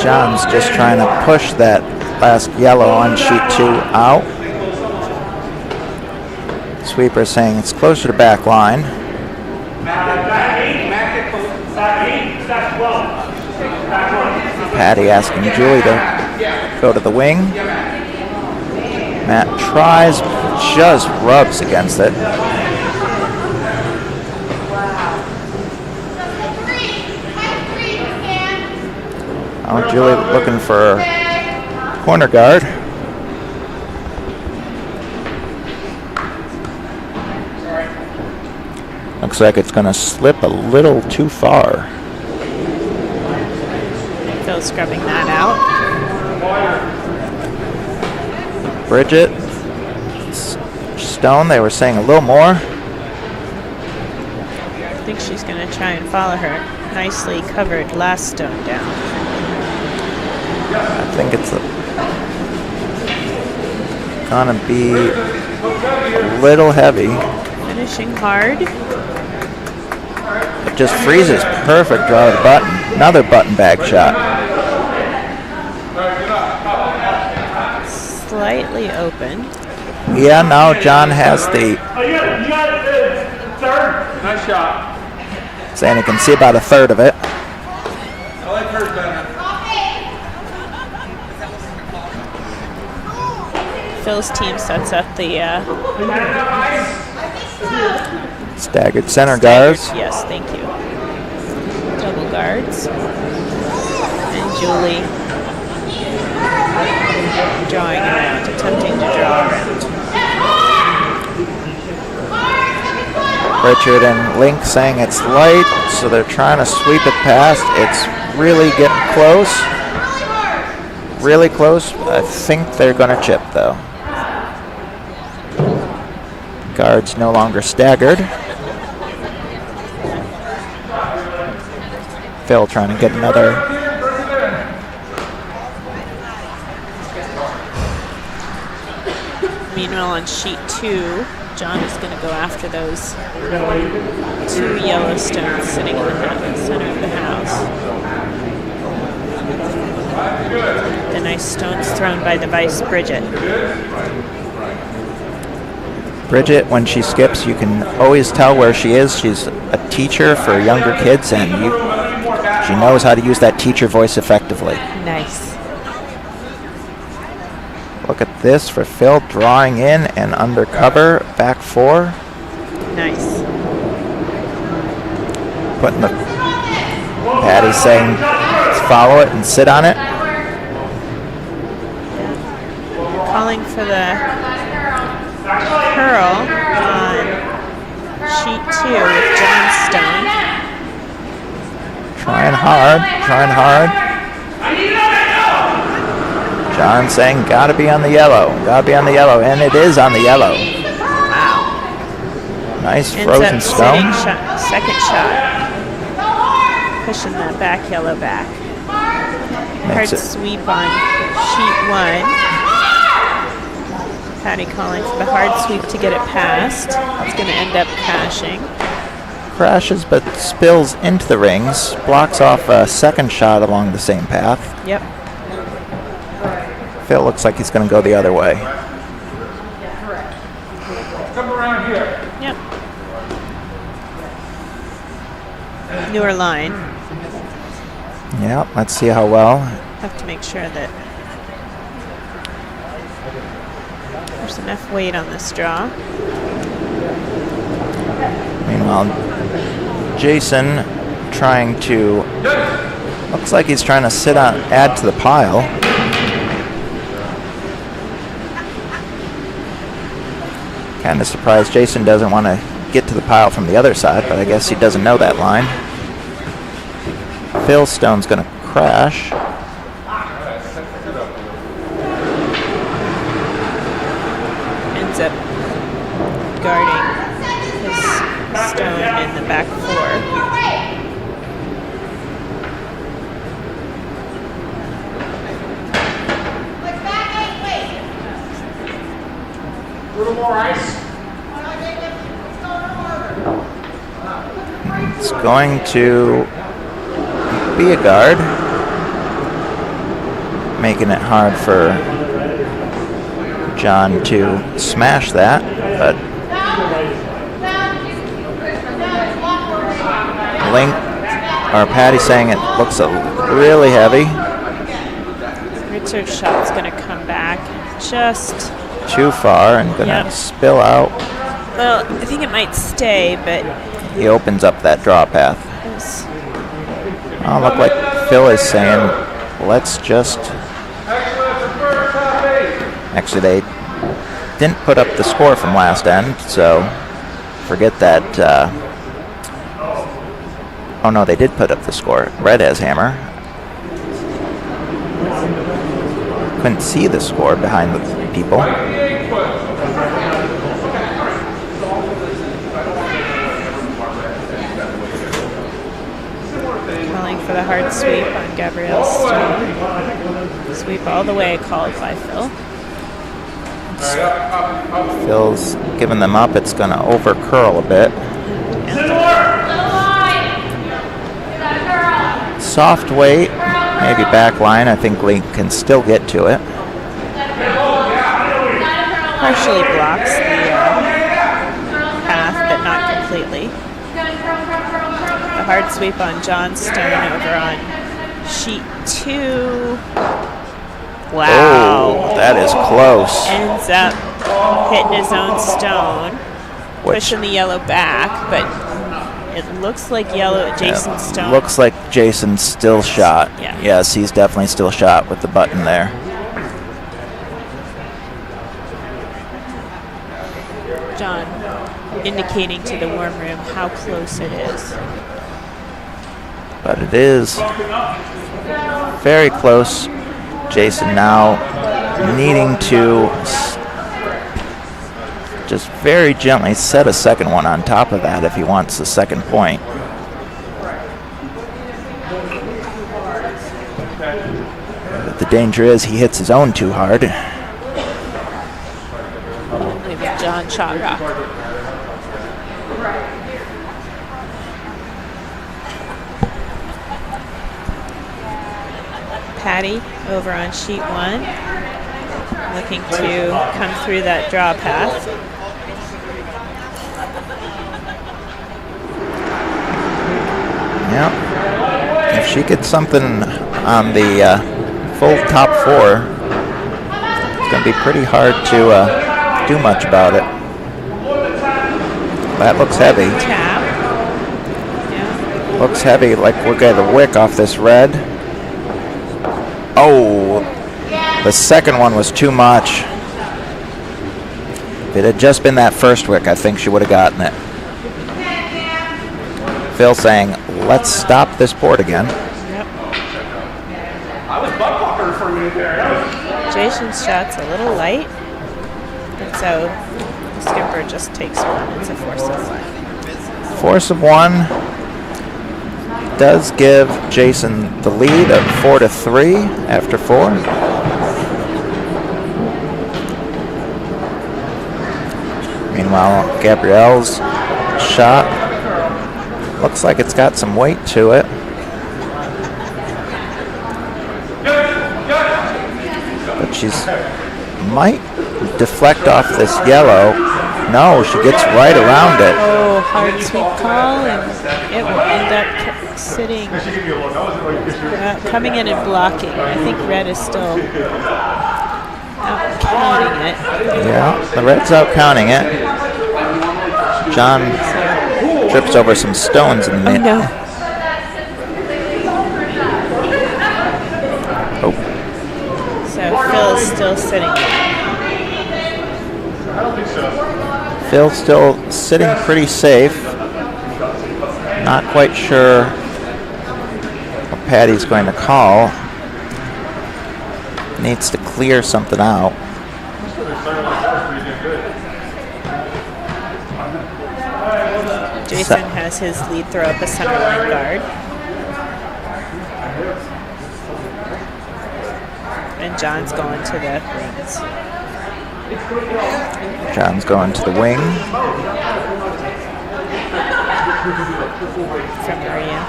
John's just trying to push that last yellow on sheet 2 out. Sweeper saying it's closer to back line. Patty asking Julie to go to the wing. Matt tries, just rubs against it. Oh, Julie looking for corner guard. Looks like it's going to slip a little too far. Phil scrubbing that out. Bridget, Stone, they were saying a little more. I think she's going to try and follow her nicely covered last stone down. I think it's gonna be a little heavy. Finishing hard. It just freezes. Perfect draw to the button. Another button bag shot. Slightly open. Yeah, now John has the, You got third. Nice shot. saying he can see about a third of it. I like hers better. Phil's team sets up the Staggered center guards. yes, thank you. Double guards. And Julie drawing around, attempting to draw around. Richard and Link saying it's light, so they're trying to sweep it past. It's really getting close. Really close. I think they're going to chip, though. Guards no longer staggered. Phil trying to get another. Meanwhile, on sheet 2, John is going to go after those 2 yellow stones sitting in the center of the house. The nice stones thrown by the Vice Bridget. Bridget, when she skips, you can always tell where she is. She's a teacher for younger kids, and she knows how to use that teacher voice effectively. Nice. Look at this for Phil, drawing in and undercover, back 4. Nice. Putting the Patty saying, follow it and sit on it. Calling for the curl on sheet 2 with John Stone. Trying hard. John saying, gotta be on the yellow, and it is on the yellow. Wow. Nice Ends frozen up stone. Second shot. Pushing that back yellow back. Hard Makes it sweep on sheet 1. Patty calling for the hard sweep to get it past. It's going to end up crashing. crashes but spills into the rings, blocks off a second shot along the same path. Yep. Phil looks like he's going to go the other way. Come around here. Yep. Newer line. Yeah, let's see how well. Have to make sure that there's enough weight on this draw. Meanwhile, Jason trying to, looks like he's trying to add to the pile. Kind of surprised Jason doesn't want to get to the pile from the other side, but I guess he doesn't know that line. Phil Stone's going to crash. Ends up guarding his stone in the back 4. A little more ice. It's going to be a guard, making it hard for John to smash that, but Link, or Patty saying it looks really heavy. Richard's shot's going to come back just Too far and going to spill out. well. I think it might stay, but He opens up that draw path. it's Oh, look like Phil is saying, let's just... Actually, they didn't put up the score from last end, so forget that. Oh, no, they did put up the score. Red has hammer. Couldn't see the score behind the people. calling for the hard sweep on Gabrielle's stone. Sweep all the way, called by Phil. Phil's giving them up. It's going to over curl a bit. Soft weight, maybe back line. I think Link can still get to it. Partially blocks the path, but not completely. The hard sweep on John Stone over on sheet 2. Wow. Oh, that is close. Ends up hitting his own stone, Which- pushing the yellow back, but it looks like Jason's stone. Looks like Jason's still shot. Yeah. Yes, he's definitely still shot with the button there. John indicating to the warm room how close it is. But it is very close. Jason now needing to just very gently set a second one on top of that if he wants the second point. But the danger is he hits his own too hard. Maybe John shot rock. Patty over on sheet 1, looking to come through that draw path. Yeah. If she gets something on the full top 4, it's going to be pretty hard to do much about it. That looks heavy. Tap. Yeah. Looks heavy, like we're getting a wick off this red. Oh, the second one was too much. If it had just been that first wick, I think she would have gotten it. Phil saying, let's stop this board again. Yep. I was butt fucking for a minute there. Jason's shot's a little light, and so the skipper just takes one. It's a force of 1. Force of 1 does give Jason the lead of 4-3 after 4. Meanwhile, Gabrielle's shot looks like it's got some weight to it. But she's might deflect off this yellow. No, she gets right around it. Oh, hard sweep call, and it will end up sitting, coming in and blocking. I think red is still out counting it. Yeah, the red's out counting it. John trips over some stones in the Oh net. no. Oh, So Phil's still sitting there. Phil's still sitting pretty safe. Not quite sure what Patty's going to call. Needs to clear something out. Jason has his lead throw up a center line guard. And John's going to the rings. John's going to the wing. From Maria.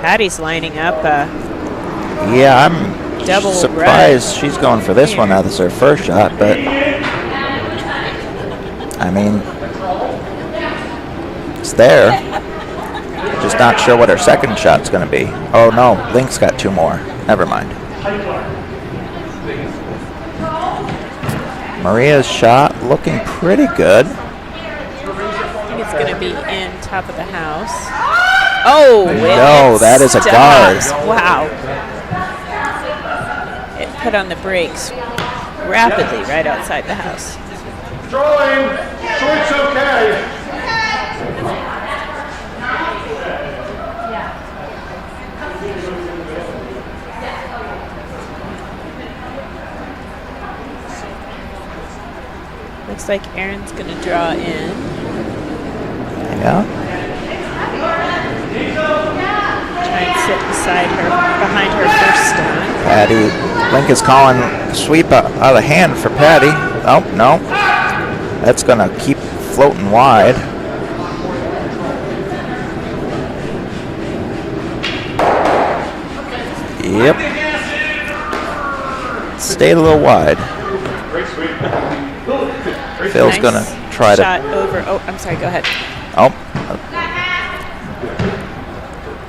Patty's lining up Yeah, I'm double surprised she's going for this one. Now this is her first shot, but I mean, it's there. Just not sure what her second shot's going to be. Oh no, Link's got 2 more. Never mind. Maria's shot looking pretty good. I think it's going to be in top of the house. Oh, No, that is a guard. Wow. It put on the brakes rapidly right outside the house. Controlling. Short's okay. Looks like Erin's going to draw in. Yeah. Try and sit beside her, behind her first stone. Patty, Link is calling sweep out of hand for Patty. Oh, no. That's going to keep floating wide. Yep. Stayed a little wide. Phil's Nice going to try shot to... over. Oh, I'm sorry. Go ahead. Oh.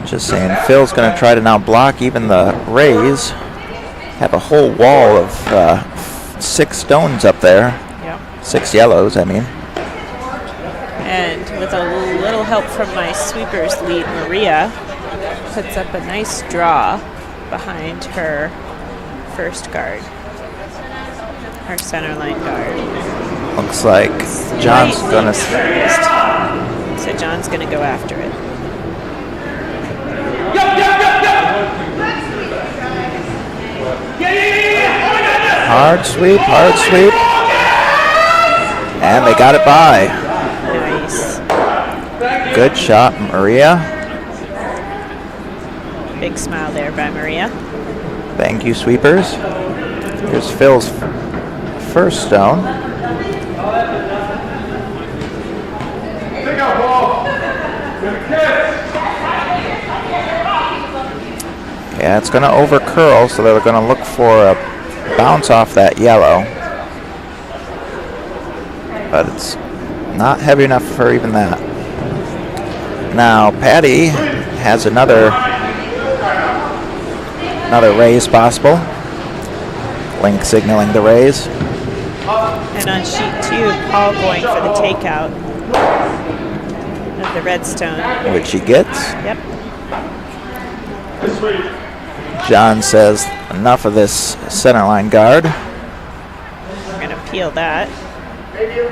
Just saying, Phil's going to try to now block even the raise. Have a whole wall of 6 stones up there. Yep. 6 yellows, I mean. And with a little help from my sweepers lead, Maria puts up a nice draw behind her first guard. Her center line guard. Looks like John's going to... So John's going to go after it. Hard sweep. And they got it by. Nice. Good shot, Maria. Big smile there by Maria. Thank you, sweepers. Here's Phil's first stone. Pick up ball. Good kiss. Yeah, it's going to over curl, so they're going to look for a bounce off that yellow. But it's not heavy enough for even that. Now Patty has another raise possible. Link signaling the raise. And on sheet 2, Paul going for the takeout of the red stone. Which he gets. Yep. John says, enough of this center line guard. We're going to peel that. Maybe, I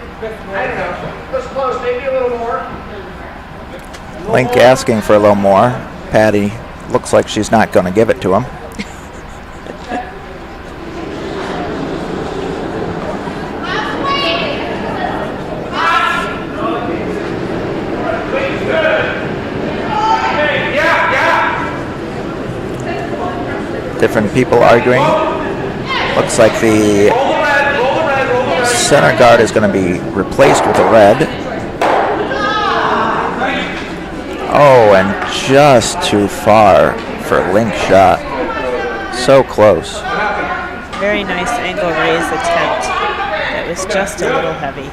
don't know. Let's close, maybe a little more. Link asking for a little more. Patty looks like she's not going to give it to him. Different people arguing. Looks like the center guard is going to be replaced with a red. Oh, and just too far for Link's shot. So close. Very nice angle raise attempt. That was just a little heavy.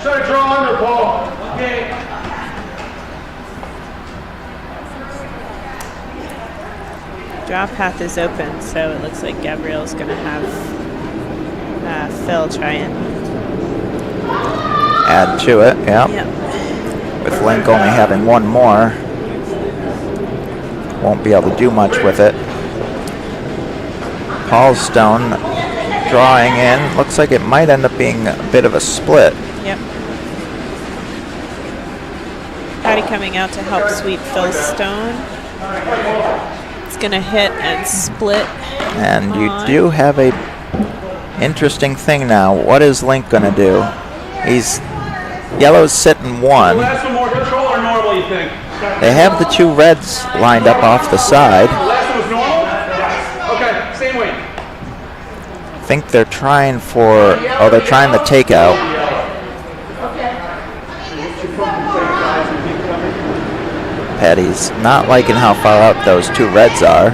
Should draw under ball. Okay. Draw path is open, so it looks like Gabrielle's going to have Phil try and Add to it, yeah. Yep. With Link only having one more, won't be able to do much with it. Paul's stone drawing in. Looks like it might end up being a bit of a split. Yep. Patty coming out to help sweep Phil's stone. It's going to hit and split. And you do have a interesting thing now. What is Link going to do? Yellow's sitting one. Last one more control or normal, you think? They have the two reds lined up off the side. Last one was normal? Okay, same weight. I think they're trying for, they're trying the takeout. Patty's not liking how far out those two reds are.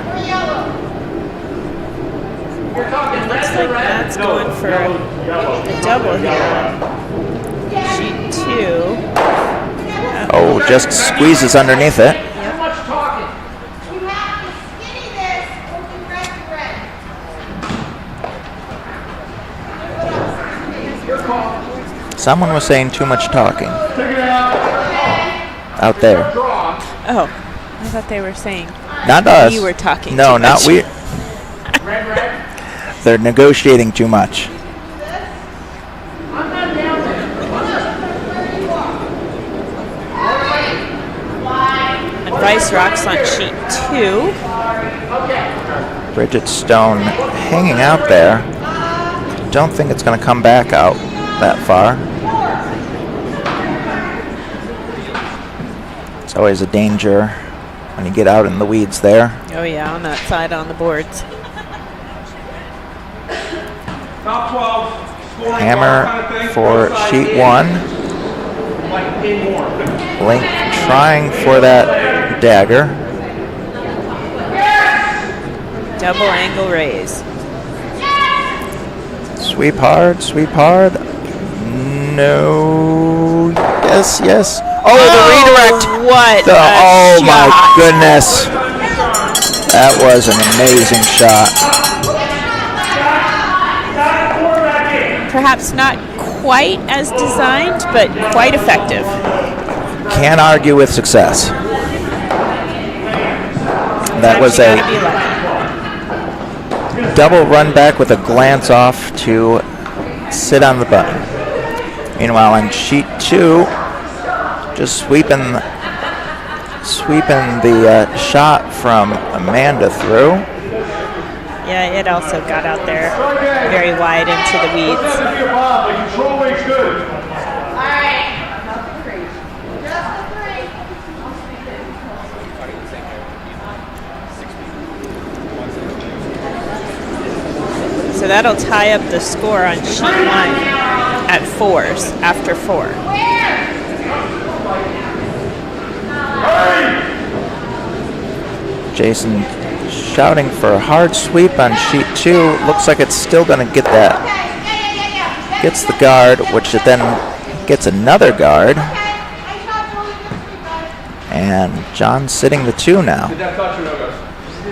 Looks like Matt's going for a double here. Sheet 2. Oh, just squeezes underneath it. Too much talking. You have to skinny this or you red red. Someone was saying too much talking. Take it out. Out there. Draw. Oh, I thought they were saying Not us. you were talking No, too not much. we. They're negotiating too much. I'm not down there. And Vice rocks on sheet 2. Bridget Stone hanging out there. Don't think it's going to come back out that far. It's always a danger when you get out in the weeds there. Oh yeah, on that side on the boards. Top 12. Scoring Hammer bar kind of thing, for both sides sheet in, 1. Like in more. Link trying for that dagger. Double angle raise. Sweep hard, sweep hard. No. Yes, yes. Oh, the redirect. What a Oh my shot. goodness. That was an amazing shot. Perhaps not quite as designed, but quite effective. Can't argue with success. That was You a gotta be lucky. double run back with a glance off to sit on the button. Meanwhile, on sheet 2, just sweeping the shot from Amanda through. Yeah, it also got out there very wide into the weeds. The control weight's good. So that'll tie up the score on sheet 1 at 4s after 4. Jason shouting for a hard sweep on sheet 2. Looks like it's still going to get that. Gets the guard, which it then gets another guard. And John's sitting the 2 now. Did that touch or no goes?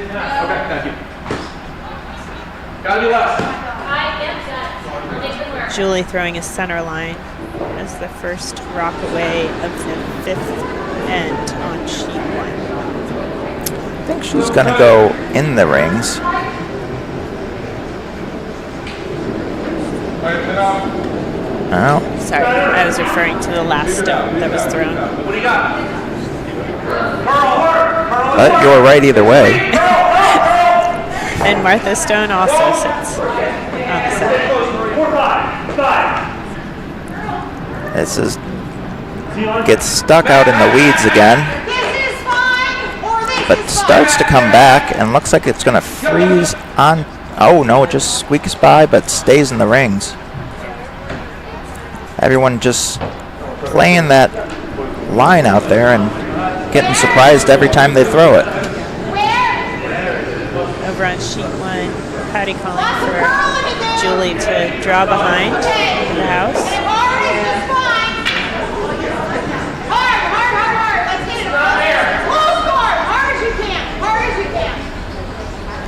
Okay, thank you. Gotta be less. Julie throwing a center line as the first rock away of the 5th end on sheet 1. I think she's going to go in the rings. Oh, Sorry, I was referring to the last stone that was thrown. What do you got? but you're right either way. And Martha Stone also sits on the side. This is gets stuck out in the weeds again, but starts to come back and looks like it's going to freeze on. Oh no, it just squeaks by but stays in the rings. Everyone just playing that line out there and getting surprised every time they throw it. Over on sheet 1, Patty calling for Julie to draw behind the house.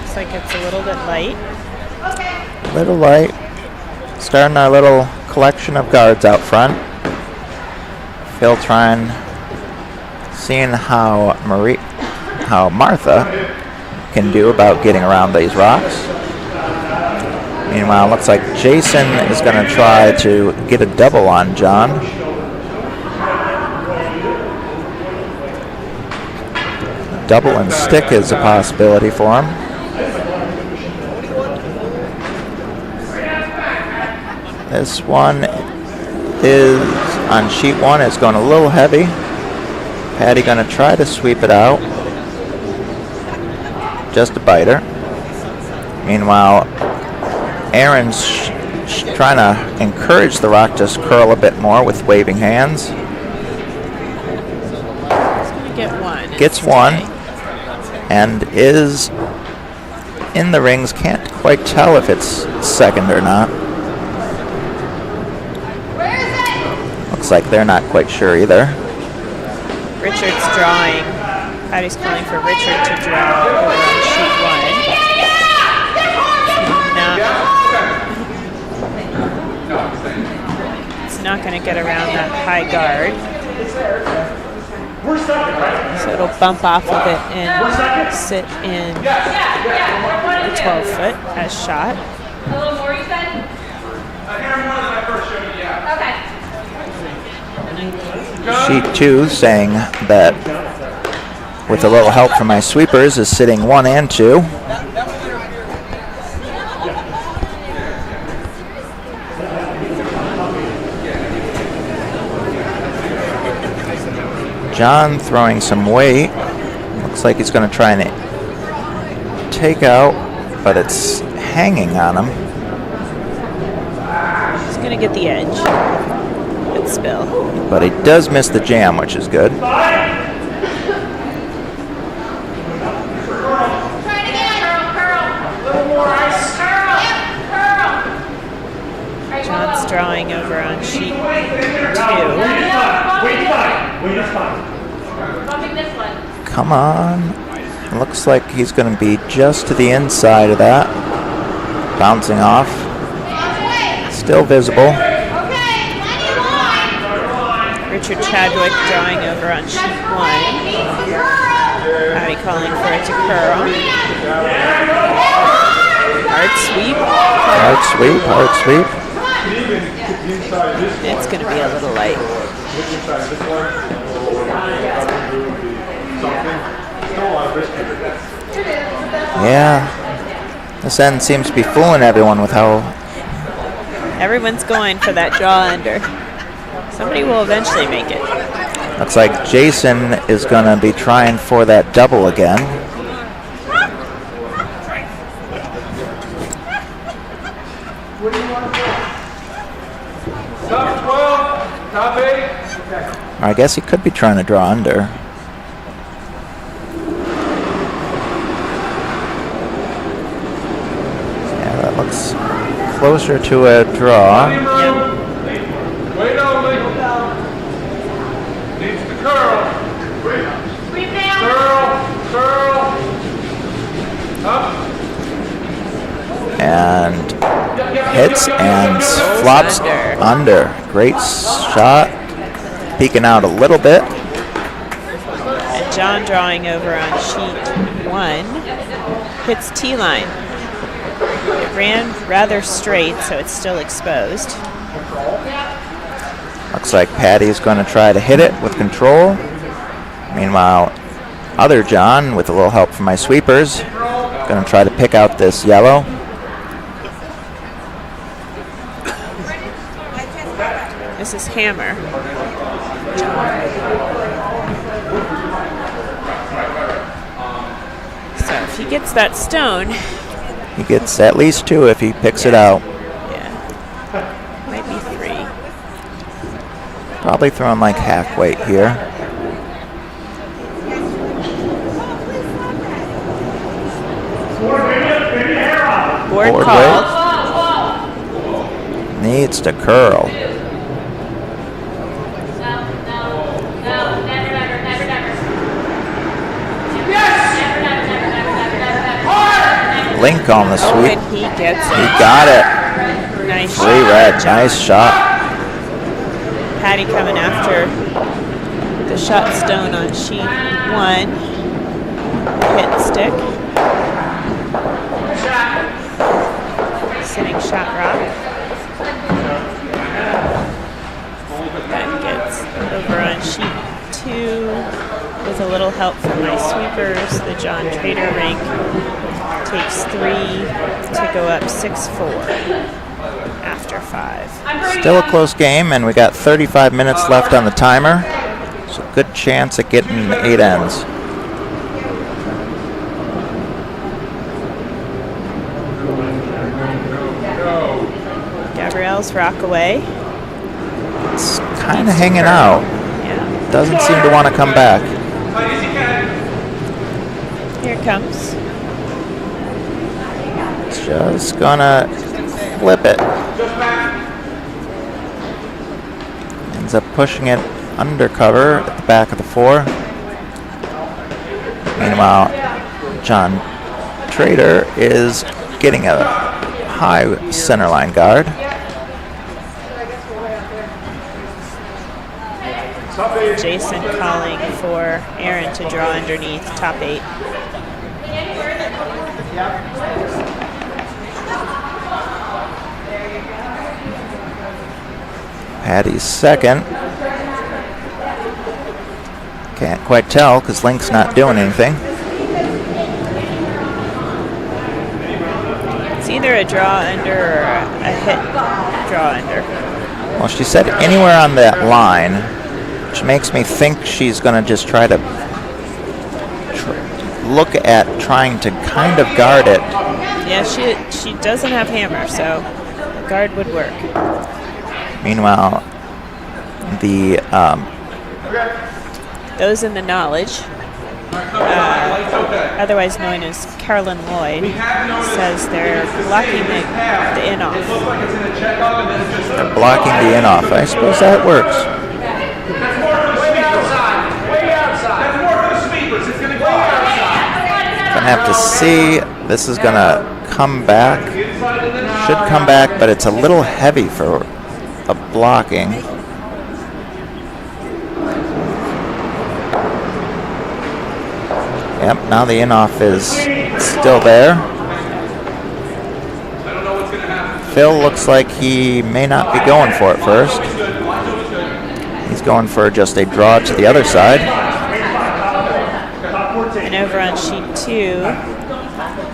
Looks like it's a little bit light. Little light. Starting our little collection of guards out front. Phil trying, seeing how Martha can do about getting around these rocks. Meanwhile, looks like Jason is going to try to get a double on John. Double and stick is a possibility for him. This one is on sheet 1. It's going a little heavy. Patty going to try to sweep it out. Just a biter. Meanwhile, Aaron's trying to encourage the rock to curl a bit more with waving hands. Get one. Gets one and is in the rings. Can't quite tell if it's second or not. Looks like they're not quite sure either. Richard's drawing. Patty's calling for Richard to draw over on sheet 1. No. It's not going to get around that high guard. So it'll bump off of it and sit in the 12-foot as shot. A little more, you said? Okay. Sheet 2 saying that with a little help from my sweepers is sitting 1 and 2. John throwing some weight. Looks like he's going to try and take out, but it's hanging on him. He's going to get the edge. Good spill. But he does miss the jam, which is good. John's drawing over on sheet 2. Come on. Looks like he's going to be just to the inside of that. Bouncing off. Still visible. Richard Chadwick drawing over on sheet 1. Patty calling for it to curl. Hard sweep. Hard sweep, hard sweep. It's going to be a little light. Yeah. This end seems to be fooling everyone with how... Everyone's going for that draw under. Somebody will eventually make it. Looks like Jason is going to be trying for that double again. I guess he could be trying to draw under. Yeah, that looks closer to a draw. Wait only. Needs to curl. Curl. Up. And hits and flops under. Great shot. Peeking out a little bit. And John drawing over on sheet 1 hits T-line. It ran rather straight, so it's still exposed. Looks like Patty's going to try to hit it with control. Meanwhile, other John, with a little help from my sweepers, going to try to pick out this yellow. This is hammer. So if he gets that stone, He gets at least 2 if he picks it out. yeah, might be 3. Probably throwing like half weight here. Board Board called. weight. Needs to curl. Link on the Oh, sweep. and he gets He it. got it. Nice 3 shot. red. Nice shot. Patty coming after the shot stone on sheet 1. Hit stick. Sitting shot rock. That gets over on sheet 2 with a little help from my sweepers. The John Trader rink takes 3 to go up 6-4 after 5. Still a close game, and we got 35 minutes left on the timer. So good chance at getting 8 ends. Gabrielle's Rockaway. It's kind of hanging out. Yeah, Doesn't seem to want to come back. Tight as you can. here it comes. It's just gonna flip it. Just back. Ends up pushing it undercover at the back of the 4. Meanwhile, John Trader is getting a high centerline guard. Jason calling for Aaron to draw underneath top 8. Patty's second. Can't quite tell because Link's not doing anything. It's either a draw under or a hit draw under. Well, she said anywhere on that line, which makes me think she's going to just try to look at trying to kind of guard it. Yeah, she doesn't have hammer, so a guard would work. Meanwhile, the Those in the knowledge, otherwise known as Carolyn Lloyd, says they're blocking the in-off. Looks like it's in a checkup and then it's just they're blocking the in-off. I suppose that works. That's more for the Way sweepers. outside. Way outside. That's more for the sweepers. It's gonna go outside. Gonna have to see. This is gonna come back. Inside and then Should come back, but it's a little heavy for a blocking. Yep, now the in-off is still there. I don't know what's gonna happen. Phil looks like he may not be going for it first. He's going for just a draw to the other side. And over on sheet 2,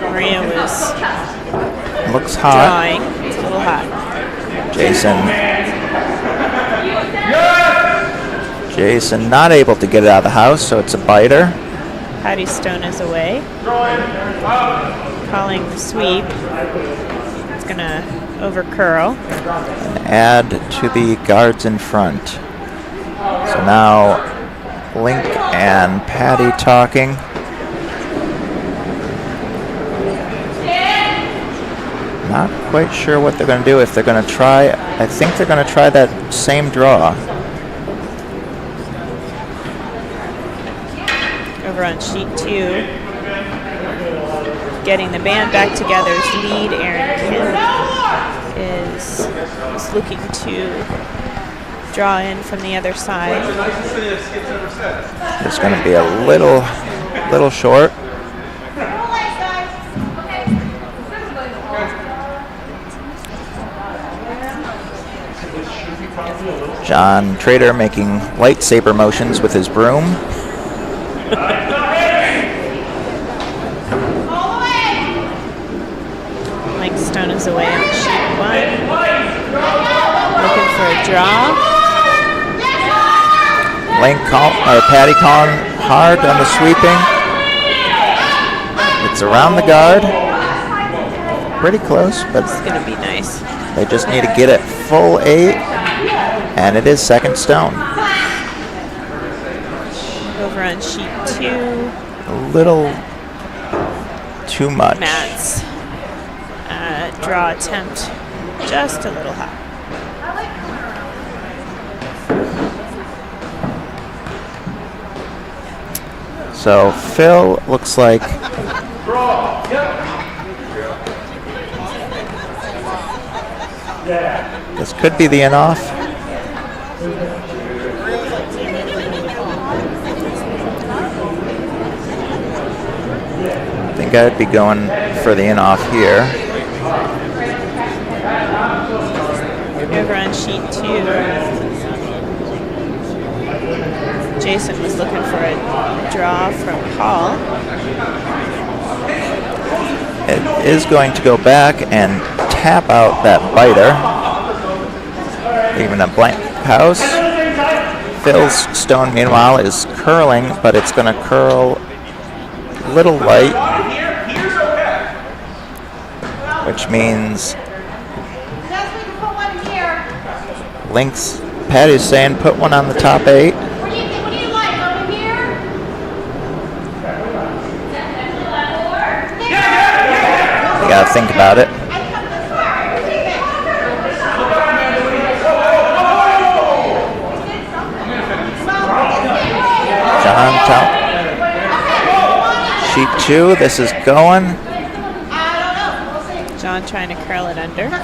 Maria was Looks hot. drawing. It's a little hot. Jason not able to get it out of the house, so it's a biter. Patty Stone is away. Calling the sweep. It's gonna over curl. Add to the guards in front. So now Link and Patty talking. Not quite sure what they're going to do. If they're going to try, I think they're going to try that same draw. Over on sheet 2, getting the band back together is lead. Aaron Kim is looking to draw in from the other side. It's going to be a little short. John Trader making lightsaber motions with his broom. Mike Stone is away on sheet 1. Looking for a draw. Patty calling hard on the sweeping. It's around the guard. Pretty close, but It's going to be nice. they just need to get it full 8, and it is second stone. Over on sheet 2, A little too much. Matt's draw attempt just a little high. So Phil looks like this could be the in-off. I think I'd be going for the in-off here. Over on sheet 2, Jason was looking for a draw from Paul. It is going to go back and tap out that biter. Even a blank house. Phil's stone, meanwhile, is curling, but it's going to curl a little light, which means Link's Patty's saying put one on the top 8. What do you like, over here? You gotta think about it. John top. Sheet 2, this is going. John trying to curl it under. Going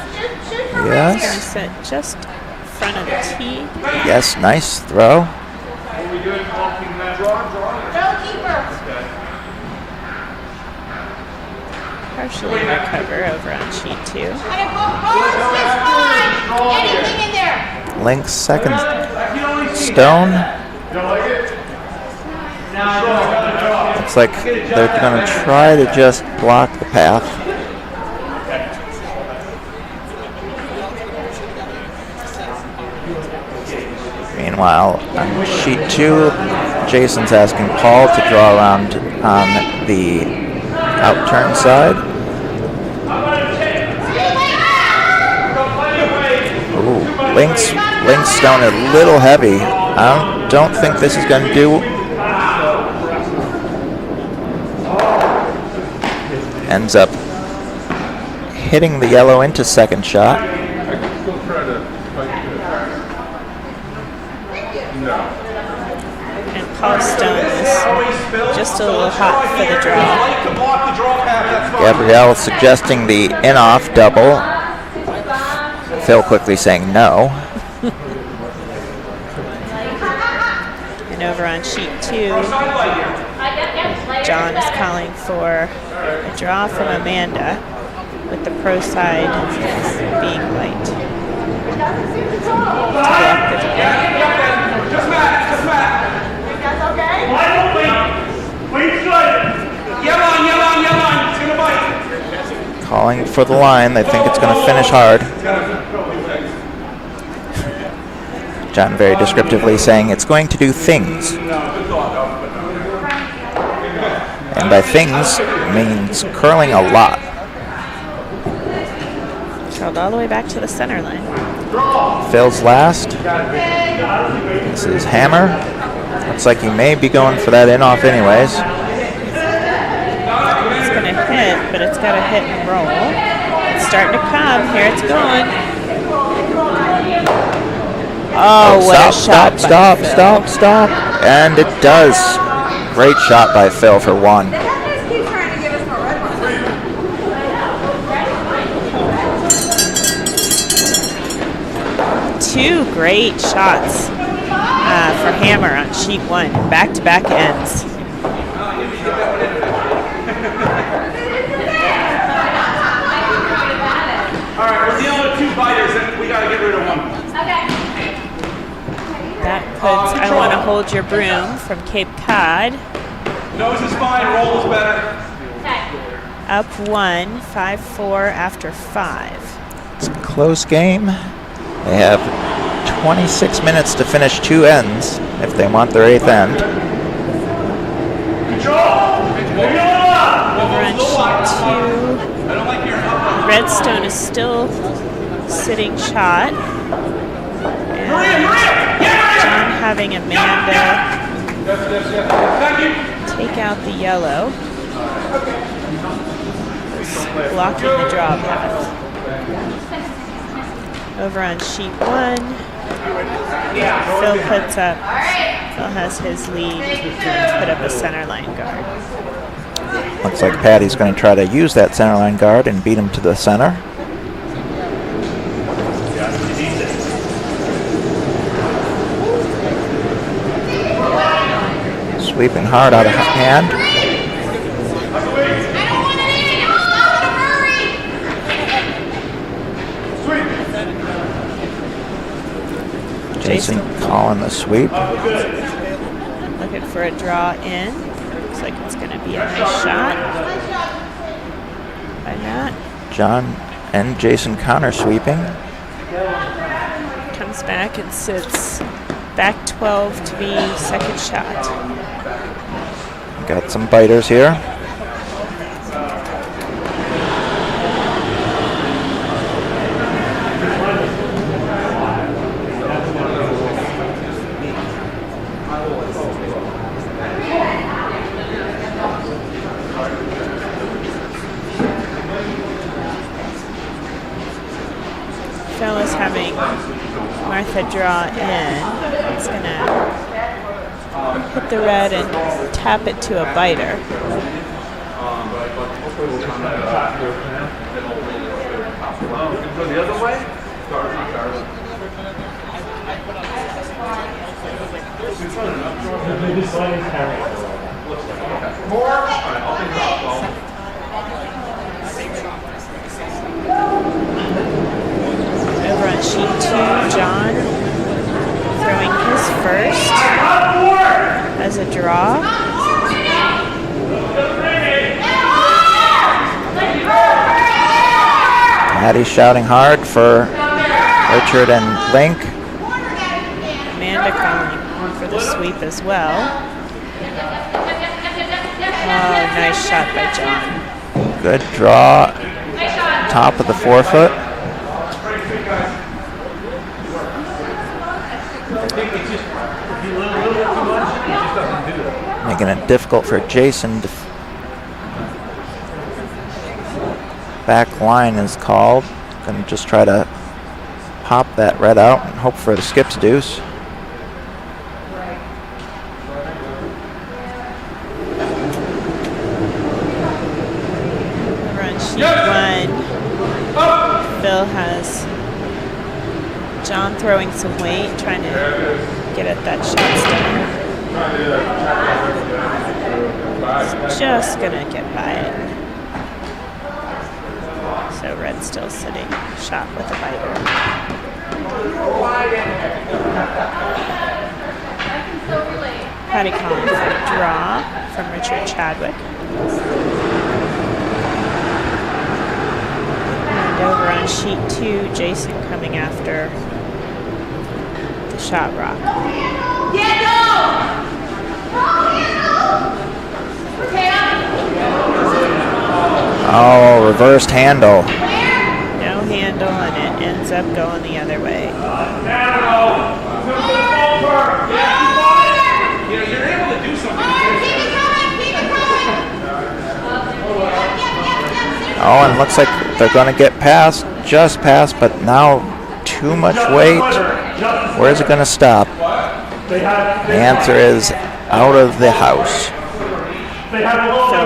to Yes. sit just front of the tee. Yes, nice throw. Partially recover over on sheet 2. Anything in there? Link's second stone. Looks like they're going to try to just block the path. Meanwhile, on sheet 2, Jason's asking Paul to draw around on the outturn side. Ooh, Link's stone a little heavy. I don't think this is going to do. Ends up hitting the yellow into second shot. And Paul Stone is just a little hot for the draw. Gabrielle suggesting the in-off double. Phil quickly saying no. And over on sheet 2, John is calling for a draw from Amanda, with the pro side being light. To block the draw. Just Matt. That's okay? Yell on. It's gonna bite. Calling for the line. They think it's going to finish hard. John very descriptively saying it's going to do things. And by things, means curling a lot. Curled all the way back to the center line. Phil's last. This is Hammer. Looks like he may be going for that in-off anyways. It's going to hit, but it's got to hit and roll. It's starting to come. Here it's going. Oh, what a shot by Phil. Stop. And it does. Great shot by Phil for one. Two great shots for Hammer on sheet one. Back-to-back ends. All right, we're dealing with two biters, and we got to get rid of one. That puts I Want to Hold Your Broom from Cape Cod Nose is fine, roll is better. up 1, 5-4 after 5. It's a close game. They have 26 minutes to finish two ends if they want their eighth end. Over on sheet 2, Redstone is still sitting shot. And John having Amanda take out the yellow. Blocking the draw path. Over on sheet 1, Phil puts up, Phil has his lead, put up a center line guard. Looks like Patty's going to try to use that center line guard and beat him to the center. Sweeping hard out of hand. Jason calling the sweep. Looking for a draw in. Looks like it's going to be a nice shot by Matt. John and Jason counter sweeping. Comes back and sits back 12 to be second shot. Got some biters here. Phil is having Martha draw in. It's going to hit the red and tap it to a biter. Over on sheet 2, John throwing his first as a draw. Patty shouting hard for Richard and Link. Amanda calling for the sweep as well. Oh, nice shot by John. Good draw. Top of the forefoot. Making it difficult for Jason. Back line is called. Gonna just try to pop that red out and hope for the skip's deuce. Over on sheet 1, Phil has John throwing some weight, trying to get at that shot stone. He's just gonna get by it. So red still sitting, shot with a biter. Patty calling for a draw from Richard Chadwick. And over on sheet 2, Jason coming after the shot rock. Oh, reversed handle. No handle, and it ends Ends up going the other way. You're able to do something. Oh, and looks like they're going to get past, just past, but now too much weight. Where's it going to stop? The answer is out of the house. Phil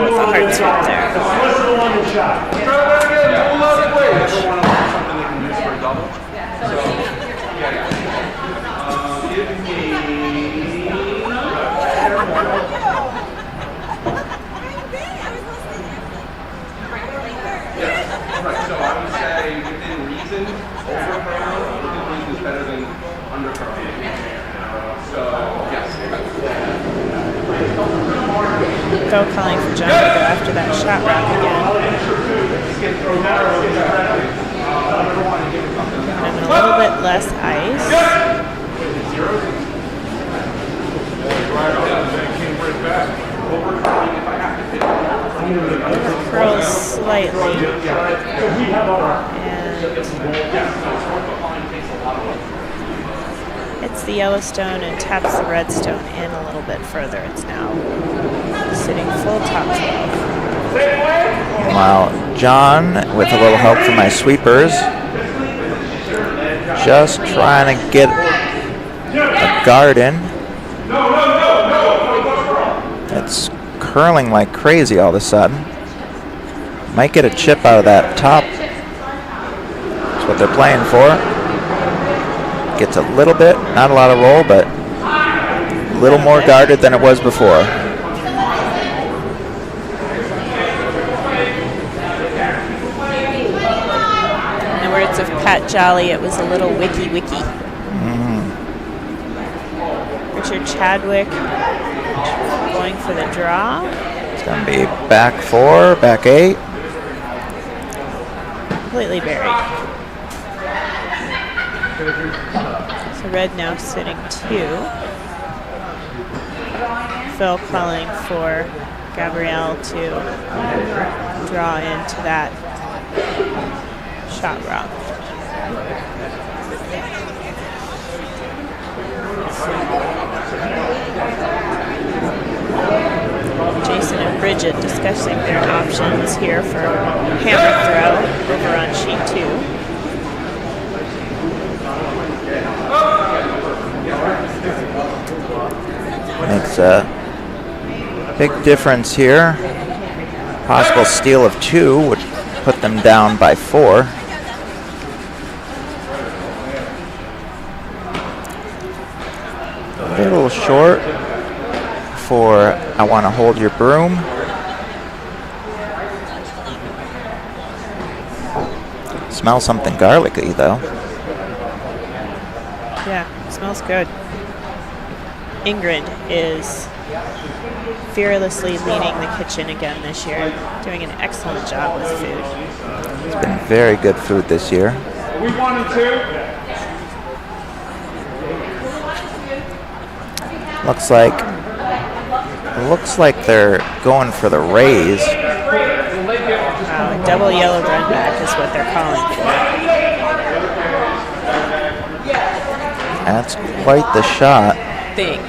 with a hard swap there. Right, so I would say within reason, overcurling within reason is better than undercurling. So, yes. Phil calling for John to go after that shot rock again. And a little bit less ice. Curls slightly. And hits the Yellowstone and taps the Redstone in a little bit further. It's now sitting full top 12. Wow, John, with a little help from my sweepers, just trying to get a guard in. It's curling like crazy all of a sudden. Might get a chip out of that top. That's what they're playing for. Gets a little bit, not a lot of roll, but a little more guarded than it was before. In the words of Pat Jolly, it was a little wiki. Richard Chadwick going for the draw. It's going to be back 4, back 8. Completely buried. So red now sitting 2. Phil calling for Gabrielle to draw into that shot rock. Jason and Bridget discussing their options here for hammer throw over on sheet 2. Makes a big difference here. Possible steal of 2 would put them down by 4. A little short for I want to hold your broom. Smells something garlicky though. Yeah, smells good. Ingrid is fearlessly leading the kitchen again this year, doing an excellent job with food. It's been very good food this year. We 1 and 2. Looks like they're going for the raise. Wow, a double yellow run back is what they're calling for. That's quite the shot. Think.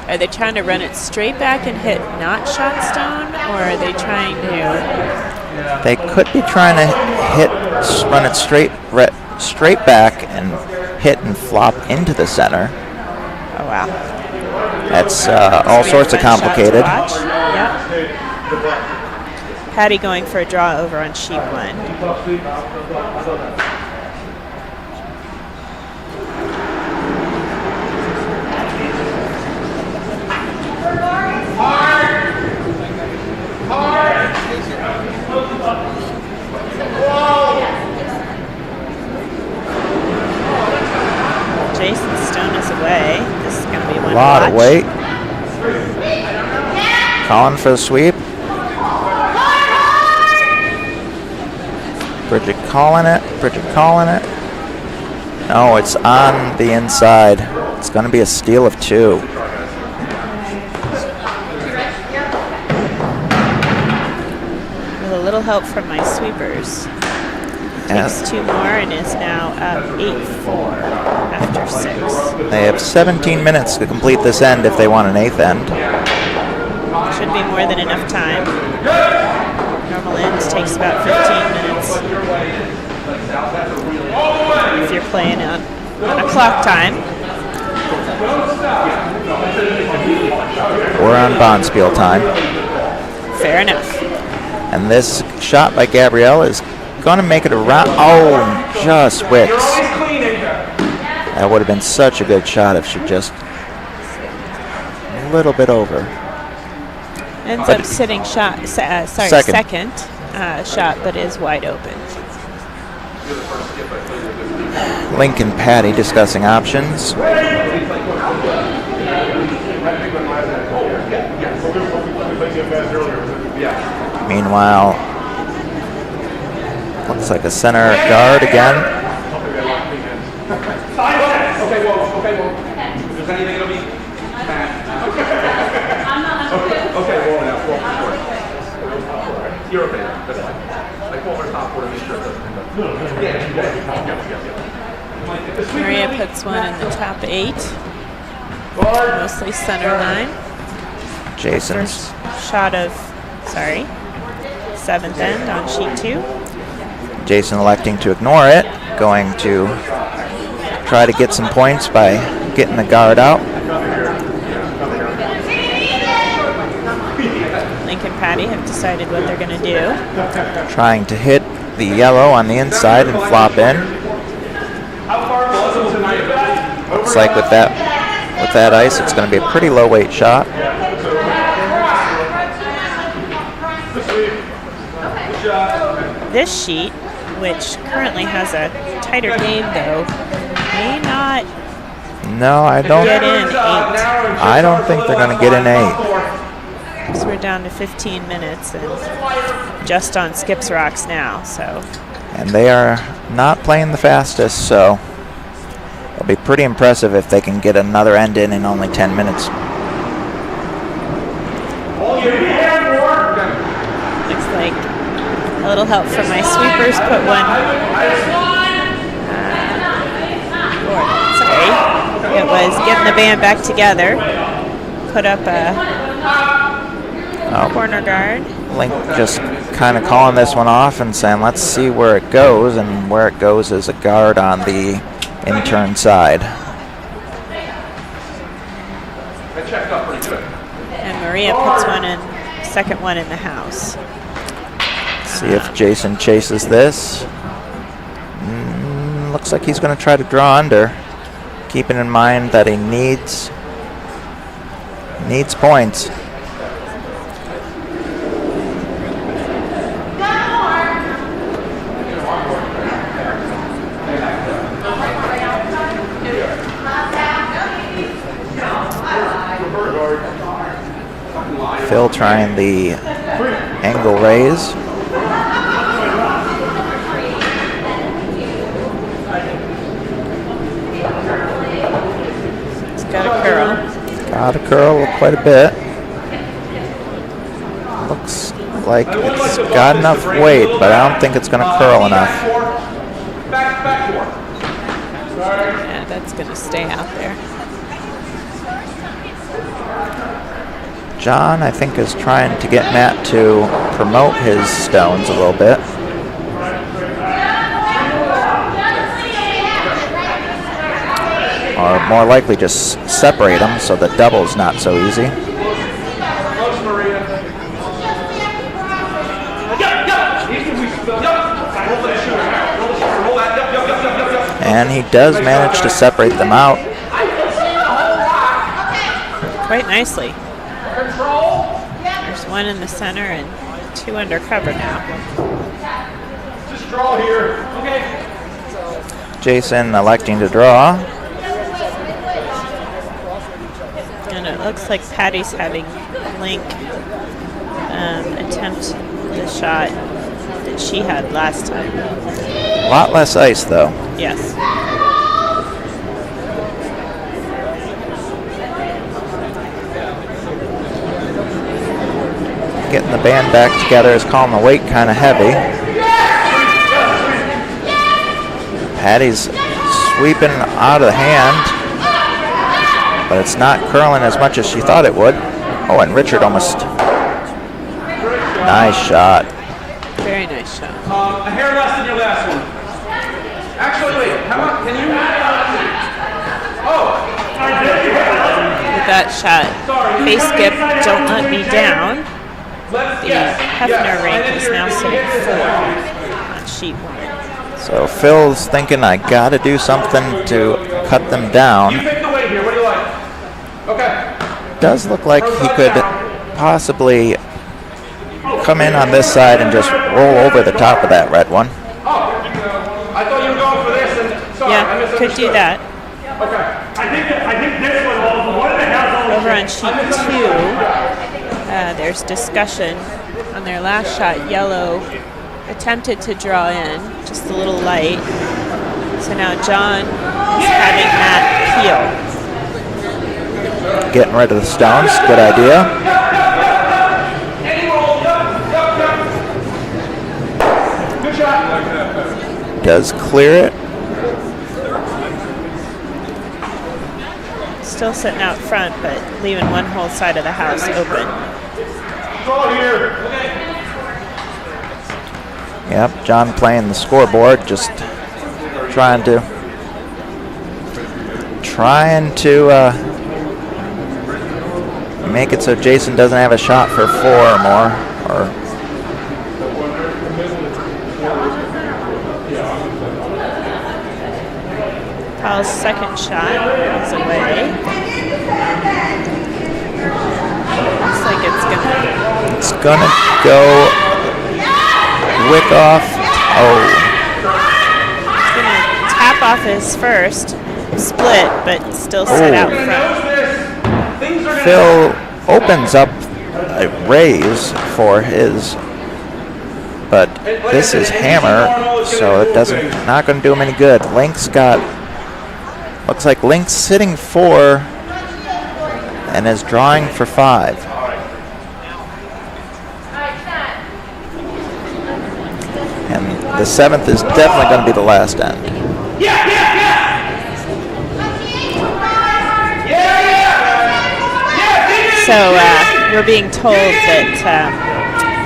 Are they trying to run it straight back and hit not shot stone, or are they trying to? They could be trying to run it straight back and hit and flop into the center. Oh wow. That's all sorts of complicated. Yep. Patty going for a draw over on sheet 1. Jason Stone is away. This is going to be one A lot watch. of weight. Calling for the sweep. Bridget calling it. No, it's on the inside. It's going to be a steal of 2. With a little help from my sweepers. Takes 2 more and is now up 8-4 after 6. They have 17 minutes to complete this end if they want an 8th end. Should be more than enough time. Normal ends takes about 15 minutes. If you're playing on a clock time. We're on Bonspiel time. Fair enough. And this shot by Gabrielle is going to make it around. Oh, just wicks. That would have been such a good shot if she just a little bit over. Ends But up sitting shot, second shot, but is wide open. Link and Patty discussing options. Meanwhile, looks like a center guard again. You're okay. That's fine. I pull her top to make sure it doesn't end up. Maria puts one in the top 8. Mostly center line. Jason's First shot of, 7th end on sheet 2. Jason electing to ignore it, going to try to get some points by getting the guard out. Link and Patty have decided what they're going to do. Trying to hit the yellow on the inside and flop in. Looks like with that ice, it's going to be a pretty low weight shot. This sheet, which currently has a tighter game though, may not No, I don't. get in 8. I don't think they're going to get in 8. So we're down to 15 minutes and just on Skips Rocks now. So And they are not playing the fastest, so it'll be pretty impressive if they can get another end in only 10 minutes. looks like a little help from my sweepers. Put one. It was getting the band back together. Put up a corner guard. Link just kind of calling this one off and saying, let's see where it goes, and where it goes is a guard on the intern side. And Maria puts one in, second one in the house. See if Jason chases this. Looks like he's going to try to draw under, keeping in mind that he needs points. Phil trying the angle raise. It's got a curl. Got a curl quite a bit. Looks like it's got enough weight, but I don't think it's going to curl enough. Yeah, that's going to stay out there. John, I think, is trying to get Matt to promote his stones a little bit. Or more likely just separate them so the double's not so easy. And he does manage to separate them out. Quite nicely. There's one in the center and two under cover now. Just draw here. Okay. Jason electing to draw. And it looks like Patty's having Link attempt the shot that she had last time. A lot less ice, though. Yes. Getting the band back together is calling the weight kind of heavy. Patty's sweeping out of the hand, but it's not curling as much as she thought it would. Oh, and Richard almost. Nice shot. Very nice shot. A hair less than your last one. Actually, wait. How about? Can you? Oh. With that shot, face skip, don't let me down. The Heffner rank is now sitting 4 on sheet 1. So Phil's thinking, I got to do something to cut them down. You pick the weight here. What do you like? Okay. Does look like he could possibly come in on this side and just roll over the top of that red one. Oh, I thought you were going for this. And sorry, I Yeah, misunderstood. could do that. Okay. I think this one also. One of the house Over on sheet 2, there's discussion on their last shot. Yellow attempted to draw in, just a little light. So now John is having Matt peel. Getting rid of the stones, good idea. Good shot. Does clear it. Still sitting out front, but leaving one whole side of the house open. Draw here. Yep, John playing the scoreboard, just trying to make it so Jason doesn't have a shot for 4 or more. Or Paul's second shot is away. Looks like it's gonna go wick off. Oh, tap off his first split, but still set out front. Phil opens up a raise for his, but this is hammer, so it not going to do him any good. Looks like Link's sitting 4 and is drawing for 5. And the 7th is definitely going to be the last end. So we're being told that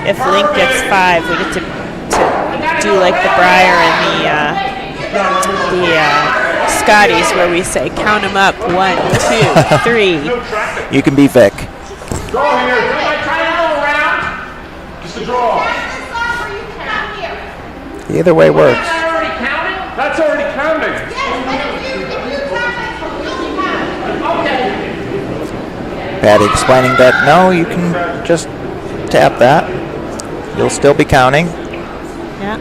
if Link gets 5, we get to do like the Briar and the Scotties, where we say count them up 1, 2, 3. You can be Vic. Draw here. Try to go around. Just a draw. Either way works. That's already counting. Patty explaining that no, you can just tap that. You'll still be counting. Yeah.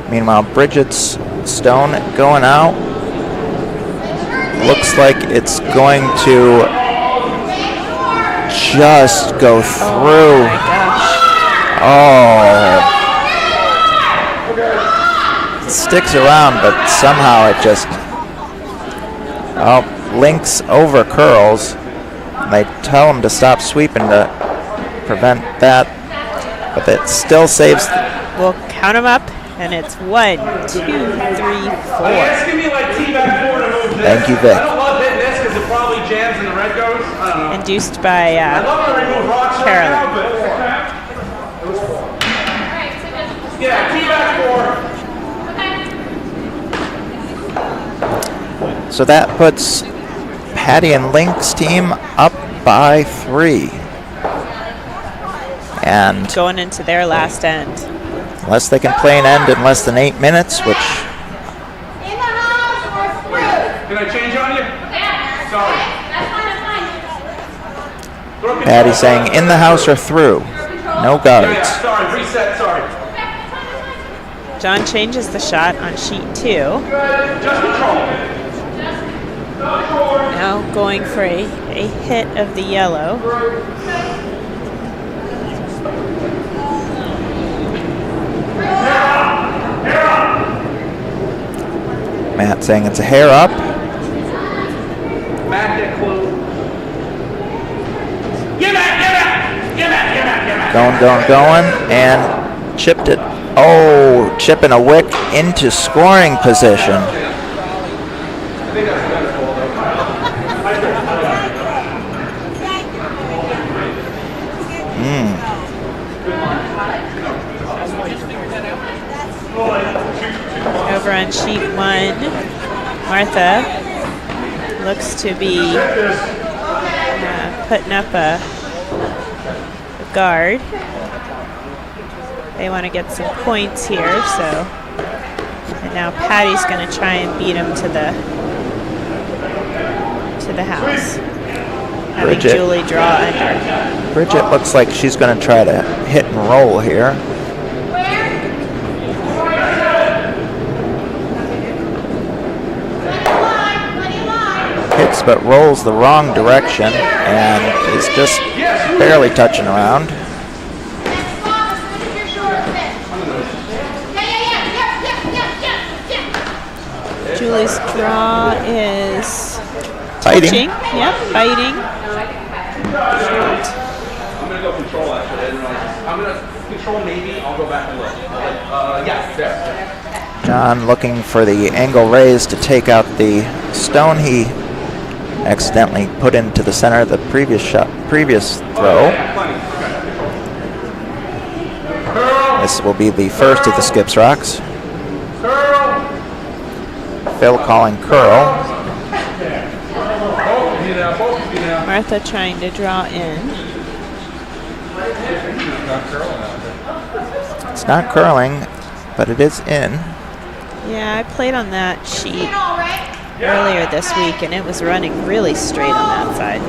Meanwhile, Bridget's stone going out. Looks like it's going to just go through. Oh my gosh. Oh. It sticks around, but somehow it just... Oh, Link's over curls. They tell him to stop sweeping to prevent that, but it still saves. We'll count them up, and it's 1, 2, 3, 4. It's gonna be like T-back 4 to move this. Thank you, Vic. I don't love hitting this because it probably jams and the red goes. I don't know. Induced by I love to remove rocks right Carolyn. now, but yeah, T-back 4. So that puts Patty and Link's team up by 3. And going into their last end. unless they can play an end in less than 8 minutes, which Can I change on you? Sorry. Patty's saying in the house or through. No guards. Yeah, sorry, reset, sorry. John changes the shot on sheet 2. Just control. Now going for a hit of the yellow. Matt saying it's a hair up. Back that clue. Get back, get back, get back, get back, get back. Going, and chipped it. Oh, chipping a wick into scoring position. Over on sheet 1, Martha looks to be putting up a guard. They want to get some points here, so. And now Patty's going to try and beat him to the house. Having Bridget. Julie draw under. Bridget looks like she's going to try to hit and roll here. Hits but rolls the wrong direction and is just barely touching around. Julie's draw is Fighting. touching. Yep, fighting. I'm gonna go control actually. I didn't realize. I'm gonna control maybe. I'll go back and look. Yeah, there. John looking for the angle raise to take out the stone he accidentally put into the center of the previous throw. This will be the first of the skips rocks. Phil calling curl. Martha trying to draw in. It's not curling, but it is in. Yeah, I played on that sheet earlier this week, and it was running really straight on that side.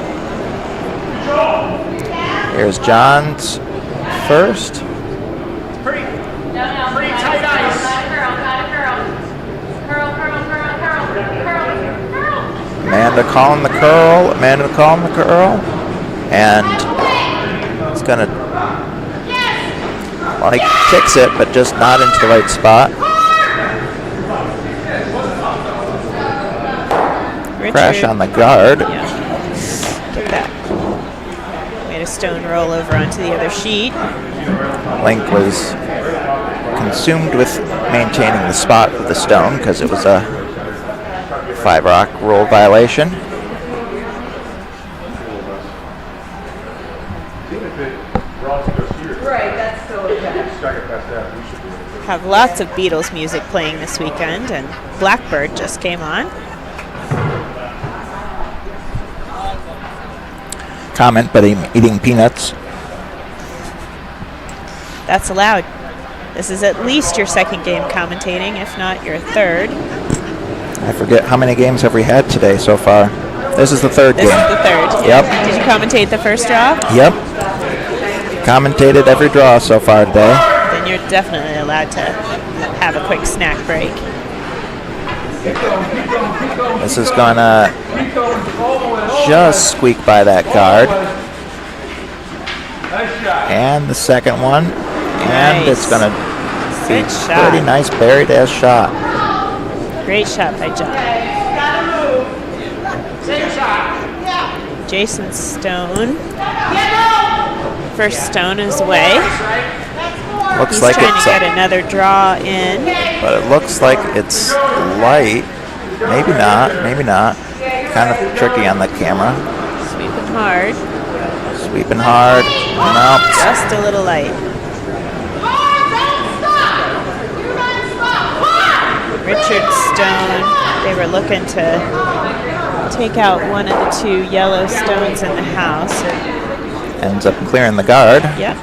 Here's John's first. Pretty tight ice. Amanda calling the curl. And it's going to... Well, he kicks it, but just not into the right spot. Richard, Crash on the guard. Yeah. Get that. Made a stone roll over onto the other sheet. Link was consumed with maintaining the spot with the stone because it was a 5-rock rule violation. Have lots of Beatles music playing this weekend, and Blackbird just came on. Comment, but I'm eating peanuts. That's allowed. This is at least your second game commentating, if not your third. I forget how many games have we had today so far. This is the third This game. is the third. Yep. Did you commentate the first draw? Yep. Commentated every draw so far today. Then you're definitely allowed to have a quick snack break. This is gonna just squeak by that guard. And the second one. And Nice. it's gonna be Good shot. pretty nice buried ass shot. Great shot by John. Same shot. Jason Stone. First stone is away. Looks He's like trying it's to get another draw in. but it looks like it's light. Maybe not. Kind of tricky on the camera. Sweeping hard. Sweeping hard. No. Just a little light. Richard Stone. They were looking to take out one of the two yellow stones in the house. Ends up clearing the guard. Yep.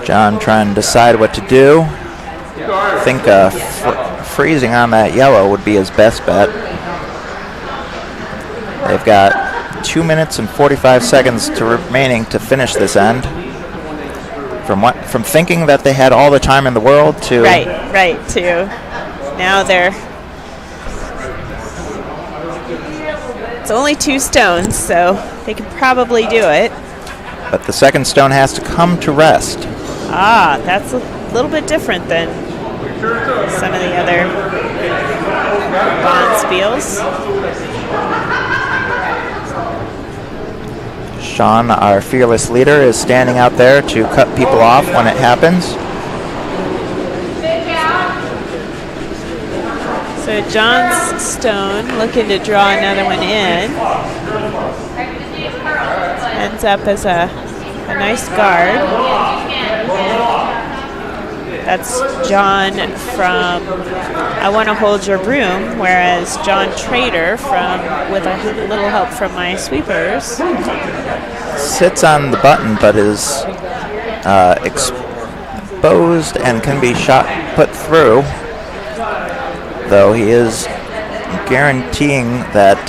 John trying to decide what to do. I think freezing on that yellow would be his best bet. They've got 2 minutes and 45 seconds remaining to finish this end. From thinking that they had all the time in the world to Right. To now they're. It's only 2 stones, so they could probably do it. but the second stone has to come to rest. Ah, that's a little bit different than some of the other Bonspiels. Sean, our fearless leader, is standing out there to cut people off when it happens. So John's stone looking to draw another one in. Ends up as a nice guard. That's John from I Want to Hold Your Broom, whereas John Trader from With a Little Help from My Sweepers Sits on the button but is exposed and can be put through, though he is guaranteeing that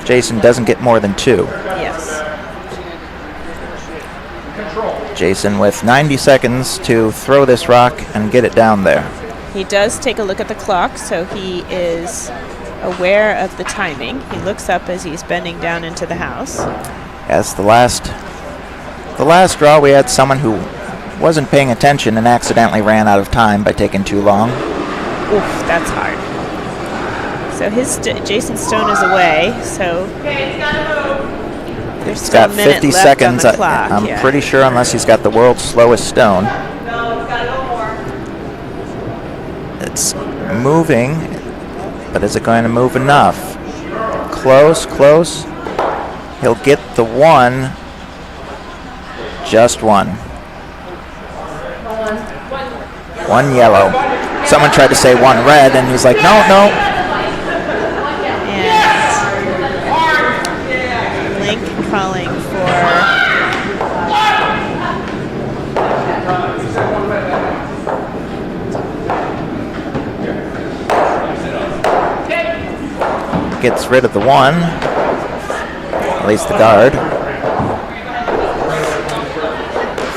Jason doesn't get more than 2. Yes. Jason with 90 seconds to throw this rock and get it down there. He does take a look at the clock, so he is aware of the timing. He looks up as he's bending down into the house. As the last draw, we had someone who wasn't paying attention and accidentally ran out of time by taking too long. Oof, that's hard. So Jason Stone is away, so there's He's still got a minute 50 left seconds. on the clock. I'm yeah. pretty sure, unless he's got the world's slowest stone. It's moving, but is it going to move enough? Close, close. He'll get the 1. Just 1. 1 yellow. Someone tried to say 1 red, and he's like, no, no. And Link calling for Gets rid of the 1. At least the guard.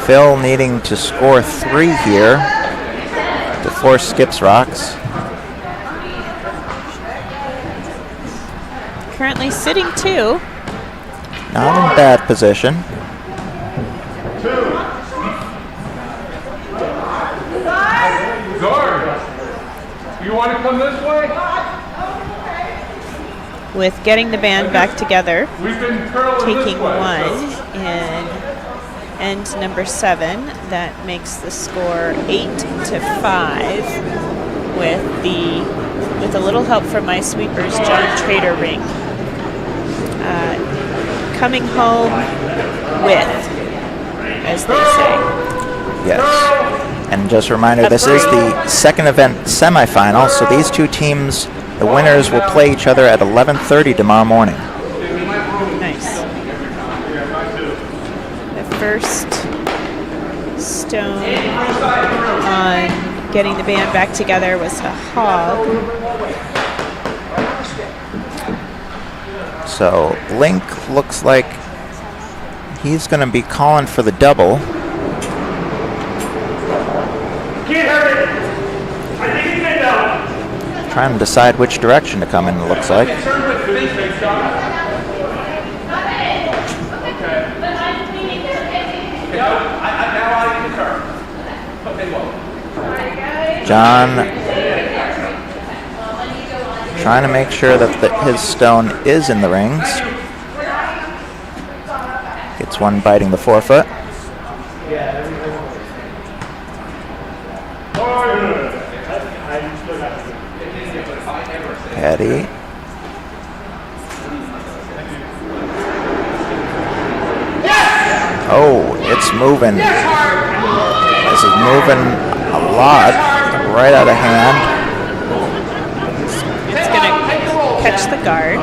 Phil needing to score 3 here to force Skip's rocks. currently sitting 2. Not in bad position. Guard, you want to come this way? With getting the band back together, We've been curling taking this way. 1 in end number 7. That makes the score 8-5 with a little help from my sweepers, John Trader Ring. Coming home with, as they say. Yes. And just a reminder, this is the second event semifinal, so these two teams, the winners, will play each other at 11:30 tomorrow morning. Nice. The first stone on getting the band back together was a hog. So Link looks like he's going to be calling for the double. Can't hurt it. I think it's been down. Trying to decide which direction to come in, it looks like. Concerned with thinking, John. Now I concur. Okay, well. John trying to make sure that his stone is in the rings. Gets one biting the forefoot. Patty. Oh, it's moving. This is moving a lot, right out of hand. It's going to catch the guard.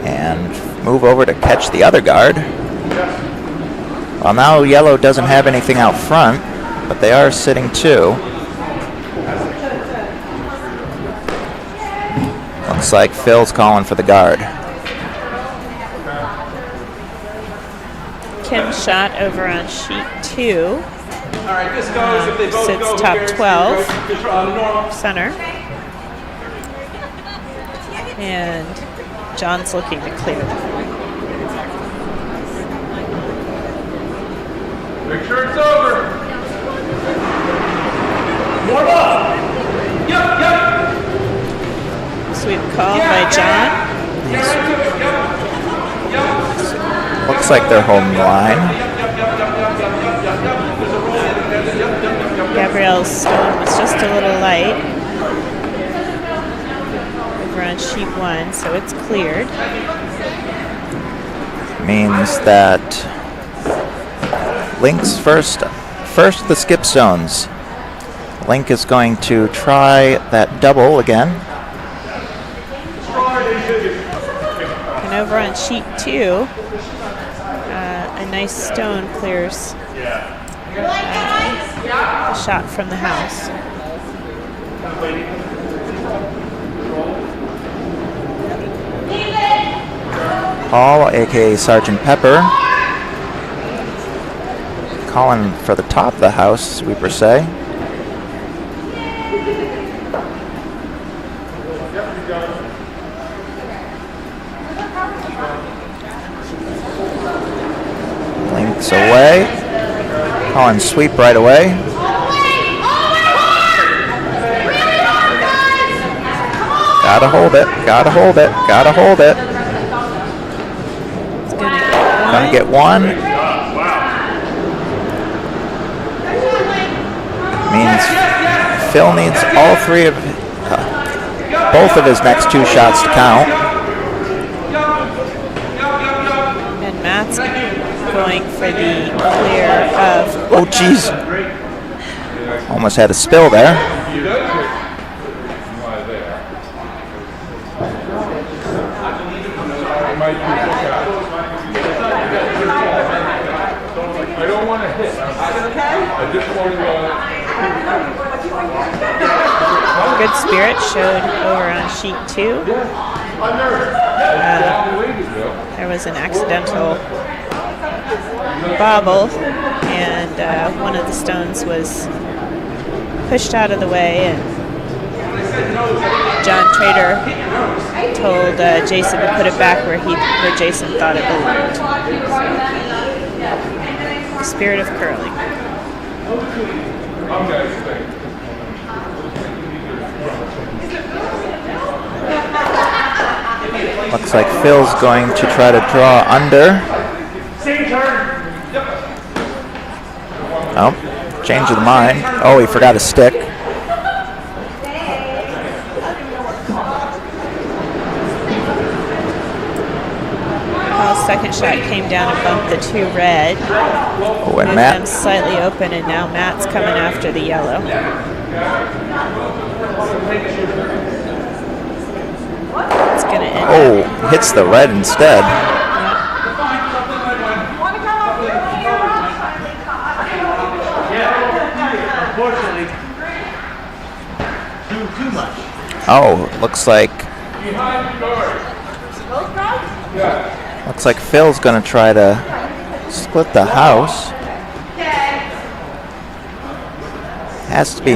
And move over to catch the other guard. Well, now yellow doesn't have anything out front, but they are sitting 2. Looks like Phil's calling for the guard. Kim shot over on sheet 2. All right, this goes if they both Sits go top here, 12. normal. Center. And John's looking to clear them. Make sure it's over. Warm up. Looks like they're holding the line. Gabrielle's stone was just a little light over on sheet 1, so it's cleared. Means that Link's first the skip zones. Link is going to try that double again. And over on sheet 2, a nice stone clears a shot from the house. Paul, aka Sergeant Pepper, calling for the top of the house, sweeper say. Link's away. Calling sweep right away. Gotta hold it, gotta hold it, gotta hold it. It's Gonna get one. Means Phil needs all three of, both of his next 2 shots to count. And Matt's going for the clear of. Oh, jeez. Almost had a spill there. I don't want to hit. I just want to Good Spirit showed over on sheet 2. There was an accidental bobble, and one of the stones was pushed out of the way, and John Trader told Jason to put it back where Jason thought it belonged. Spirit of curling. Looks like Phil's going to try to draw under. Oh, change of the mind. Oh, he forgot a stick. Paul's second shot came down and bumped the 2 red. Oh, and Moved Matt. them slightly open, and now Matt's coming after the yellow. It's going to end Oh, hits the red instead. Too much. Oh, looks like Phil's gonna try to split the house. Has to be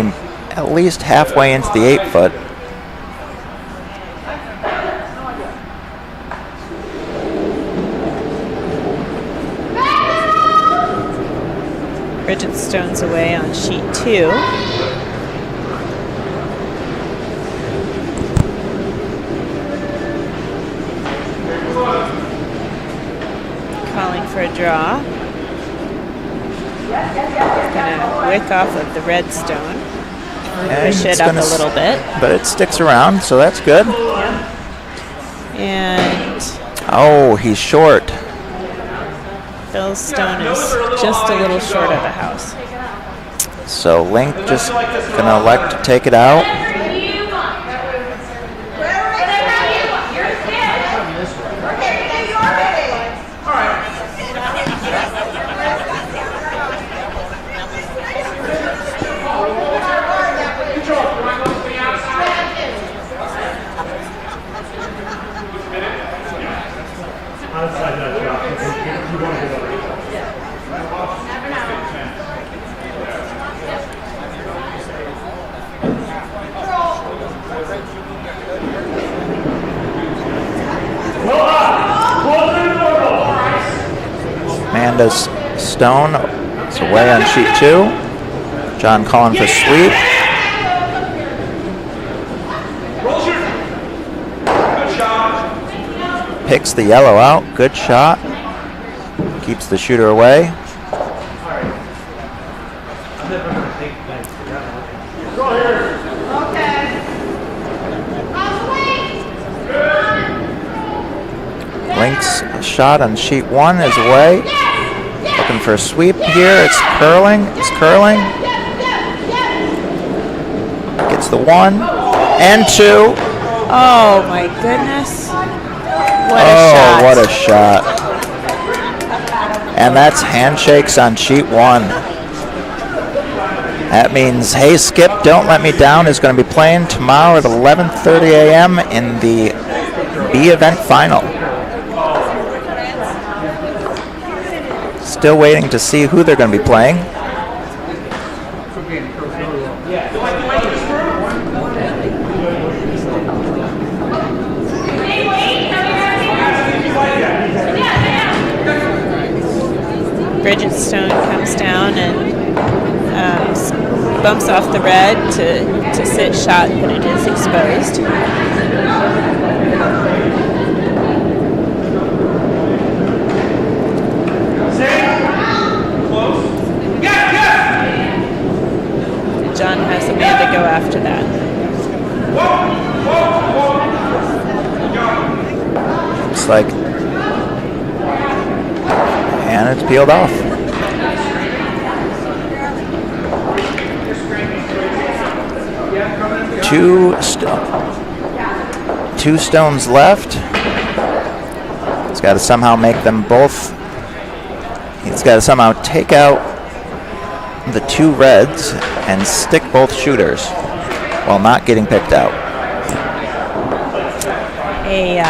at least halfway into the 8-foot. Bridget Stone's away on sheet 2. Calling for a draw. Gonna wick off of the red stone. And Push it's it up a gonna little bit. But it sticks around, so that's good. And Oh, he's short. Phil's stone is just a little short of the house. So Link just gonna elect to take it out. Amanda's stone is away on sheet 2. John calling for sweep. Good shot. Picks the yellow out. Good shot. Keeps the shooter away. Link's shot on sheet 1 is away. Looking for a sweep here. It's curling. It's curling. Gets the 1 and 2. Oh my goodness. What a Oh, shot. what a shot. And that's handshakes on sheet 1. That means Hey Skip, Don't Let Me Down is going to be playing tomorrow at 11:30 a.m. in the B event final. Still waiting to see who they're going to be playing. Bridgestone comes down and bumps off the red to sit shot, but it is exposed. John has Amanda go after that. Looks like, and it's peeled off. Two stones left. He's got to somehow make them both. He's got to somehow take out the 2 reds and stick both shooters while not getting picked out. A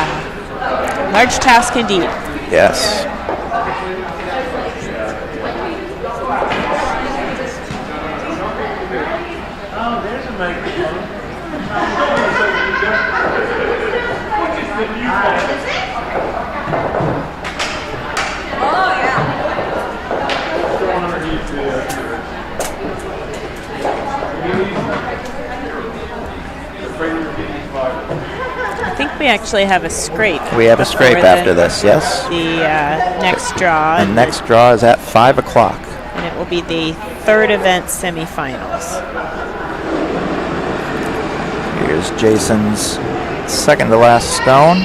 large task indeed. Yes. I think we actually have a scrape. We have a scrape before after this, yes. The next draw. The next draw is at 5 o'clock. And it will be the 3rd event semifinals. Here's Jason's second to last stone.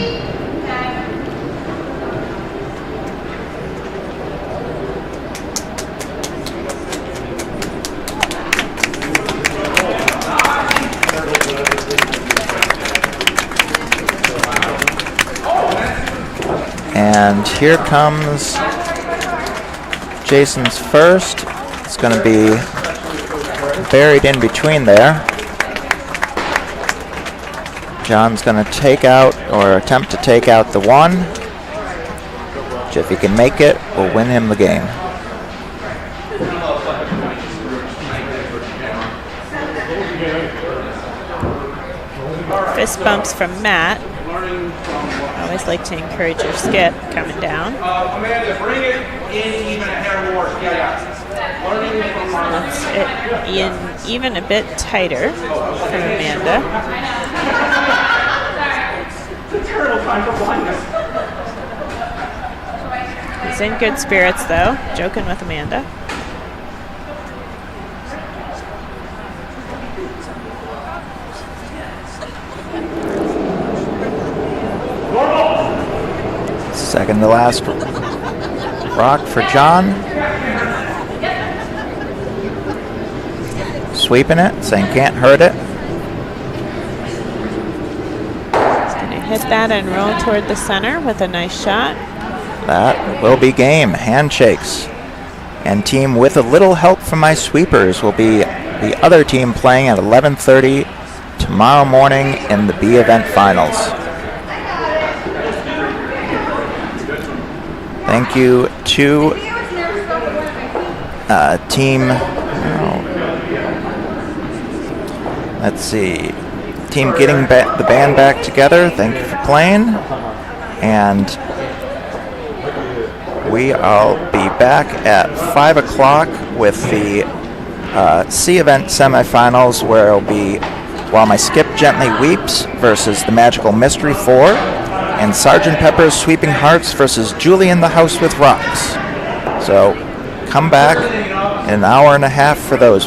And here comes Jason's first. It's going to be buried in between there. John's going to take out, or attempt to take out, the 1. Which, if he can make it, will win him the game. Fist bumps from Matt. I always like to encourage your skip coming down. Amanda, bring it in even a hair more. Learning from That's it, even a bit tighter from Amanda. It's a terrible time for blindness. He's in good spirits though, joking with Amanda. Second to last rock for John. Sweeping it, saying can't hurt it. He's going to hit that and roll toward the center with a nice shot. That will be game. Handshakes. And team with a little help from my sweepers will be the other team playing at 11:30 tomorrow morning in the B event finals. Thank you to team. Let's see. Team getting the band back together. Thank you for playing. And I'll be back at 5 o'clock with the C event semifinals, where it'll be While My Skip Gently Weeps versus the Magical Mystery 4, and Sgt. Pepper's Sweeping Hearts versus Julie in the House with Rocks. So come back in an hour and a half for those